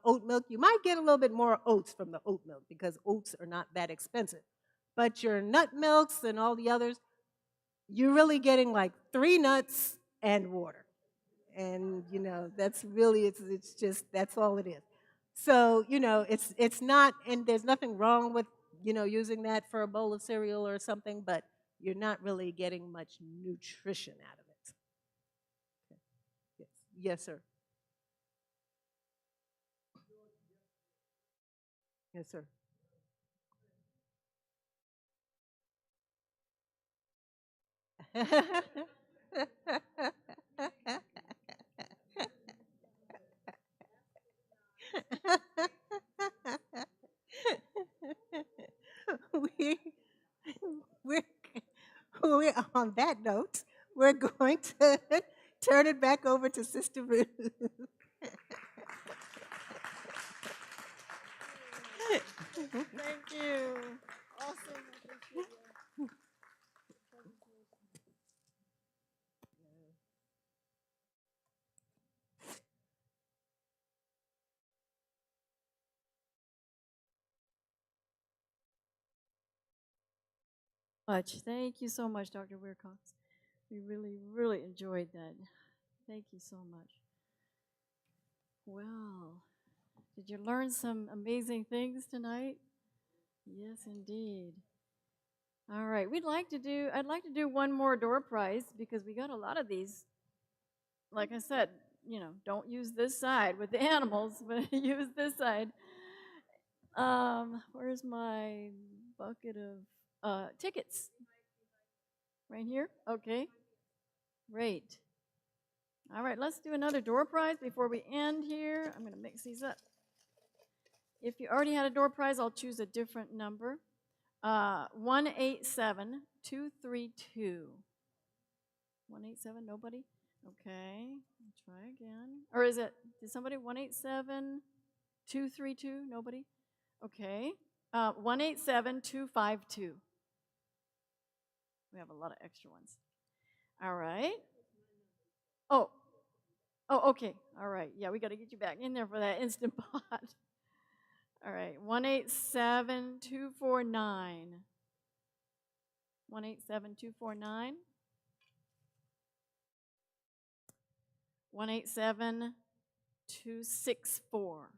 oat milk, you might get a little bit more oats from the oat milk because oats are not that expensive. But your nut milks and all the others, you're really getting like 3 nuts and water. And, that's really, it's just, that's all it is. So, it's not, and there's nothing wrong with, using that for a bowl of cereal or something, but you're not really getting much nutrition out of it. Okay. Yes. Yes, sir. Yes, sir. we, we're, we're on that note, we're going to turn it back over to Sister Ruth. Thank you. Awesome. Appreciate you. Thank you so much, Dr. WeirCox. We really, really enjoyed that. Thank you so much. Well, did you learn some amazing things tonight? Yes, indeed. All right, I'd like to do one more door prize because we got a lot of these. Like I said, don't use this side with the animals, but use this side. Where's my bucket of tickets? Right here? Okay. Great. All right, let's do another door prize before we end here. I'm going to mix these up. If you already had a door prize, I'll choose a different number. 187232. 187, nobody? Okay, I'll try again. Or did somebody, 187232, nobody? Okay, 187252. We have a lot of extra ones. All right. Oh, okay. All right. Yeah, we got to get you back in there for that Instant Pot. All right. 187249. 187249. 187264.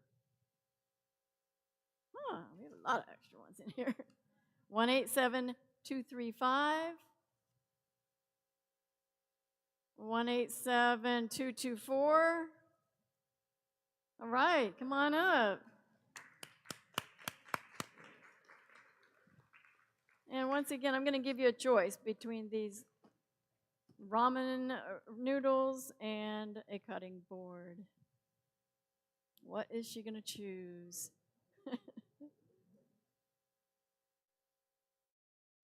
We have a lot of extra ones in here. 187235. 187224. All right, come on up. And once again, I'm going to give you a choice between these ramen noodles and a cutting board. What is she going to choose?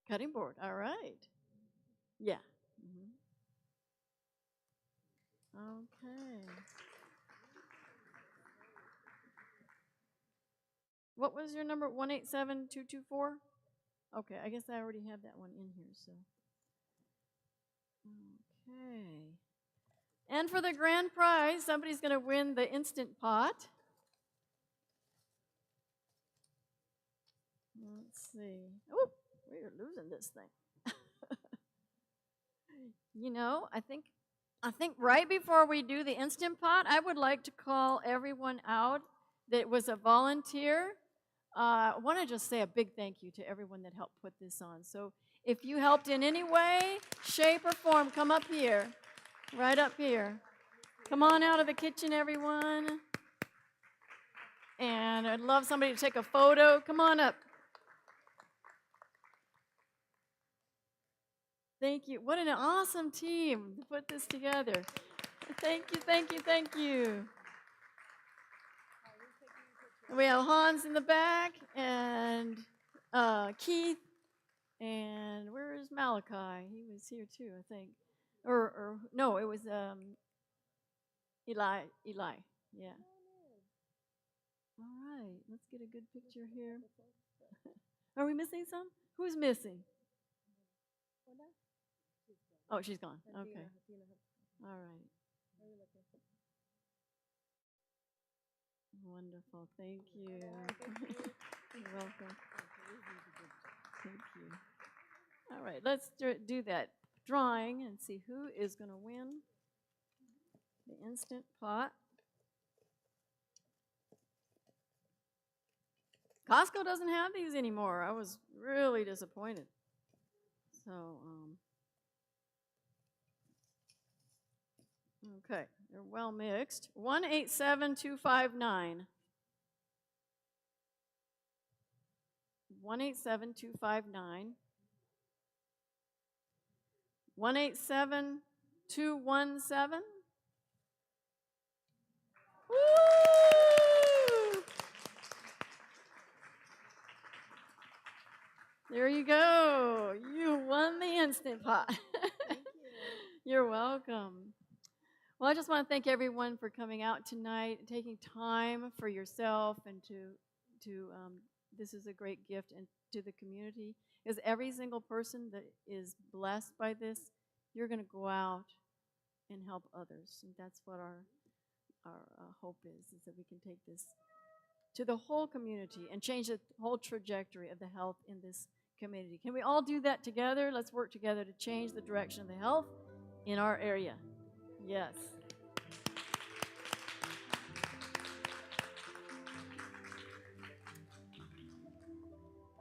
Cutting board, all right. Yeah. Okay. What was your number? 187224? Okay, I guess I already have that one in here, so. Okay. And for the grand prize, somebody's going to win the Instant Pot. Let's see. Oh, we're losing this thing. I think right before we do the Instant Pot, I would like to call everyone out that was a volunteer. I want to just say a big thank you to everyone that helped put this on. So if you helped in any way, shape, or form, come up here, right up here. Come on out of the kitchen, everyone. And I'd love somebody to take a photo. Come on up. Thank you. What an awesome team to put this together. Thank you, thank you, thank you. We have Hans in the back, and Keith, and where is Malachi? He was here too, I think. Or no, it was Eli, yeah. All right, let's get a good picture here. Are we missing some? Who's missing? Oh, she's gone. Okay. All right. Wonderful. Thank you. You're welcome. Thank you. All right, let's do that drawing and see who is going to win the Instant Pot. Costco doesn't have these anymore. I was really disappointed. So, okay, they're well mixed. 187259. 187259. 187217. Woo! There you go. You won the Instant Pot. Thank you. You're welcome. Well, I just want to thank everyone for coming out tonight and taking time for yourself, and this is a great gift and to the community. Because every single person that is blessed by this, you're going to go out and help others. And that's what our hope is that we can take this to the whole community and change the whole trajectory of the health in this community. Can we all do that together? Let's work together to change the direction of the health in our area. Yes.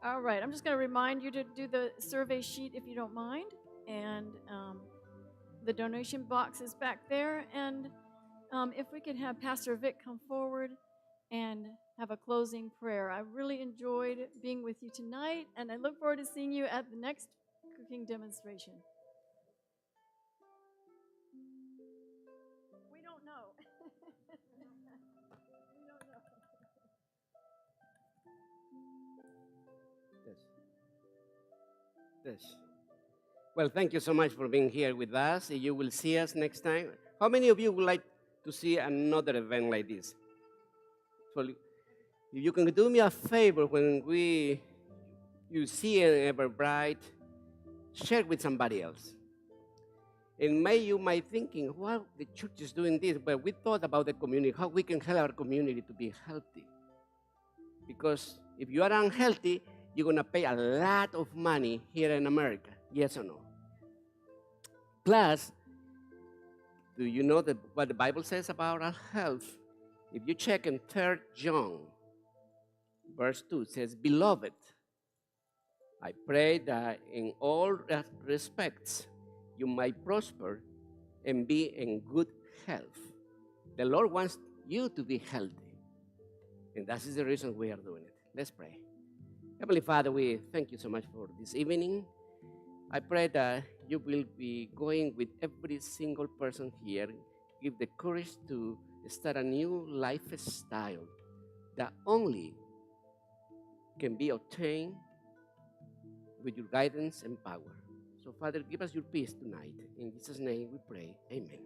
All right, I'm just going to remind you to do the survey sheet if you don't mind. And the donation box is back there. And if we could have Pastor Vic come forward and have a closing prayer. I really enjoyed being with you tonight, and I look forward to seeing you at the next cooking demonstration. We don't know. We don't know. Yes. Well, thank you so much for being here with us. You will see us next time. How many of you would like to see another event like this? So, if you can do me a favor when you see an Everbright, share with somebody else. And you might thinking, well, the church is doing this, but we thought about the community, how we can help our community to be healthy. Because if you are unhealthy, you're going to pay a lot of money here in America, yes or no? Plus, do you know what the Bible says about our health? If you check in 3 John, verse 2, it says, Beloved, I pray that in all respects you might prosper and be in good health. The Lord wants you to be healthy. And that is the reason we are doing it. Let's pray. Heavenly Father, we thank you so much for this evening. I pray that you will be going with every single person here. Give the courage to start a new lifestyle that only can be obtained with your guidance and power. So, Father, give us your peace tonight. In Jesus' name we pray. Amen.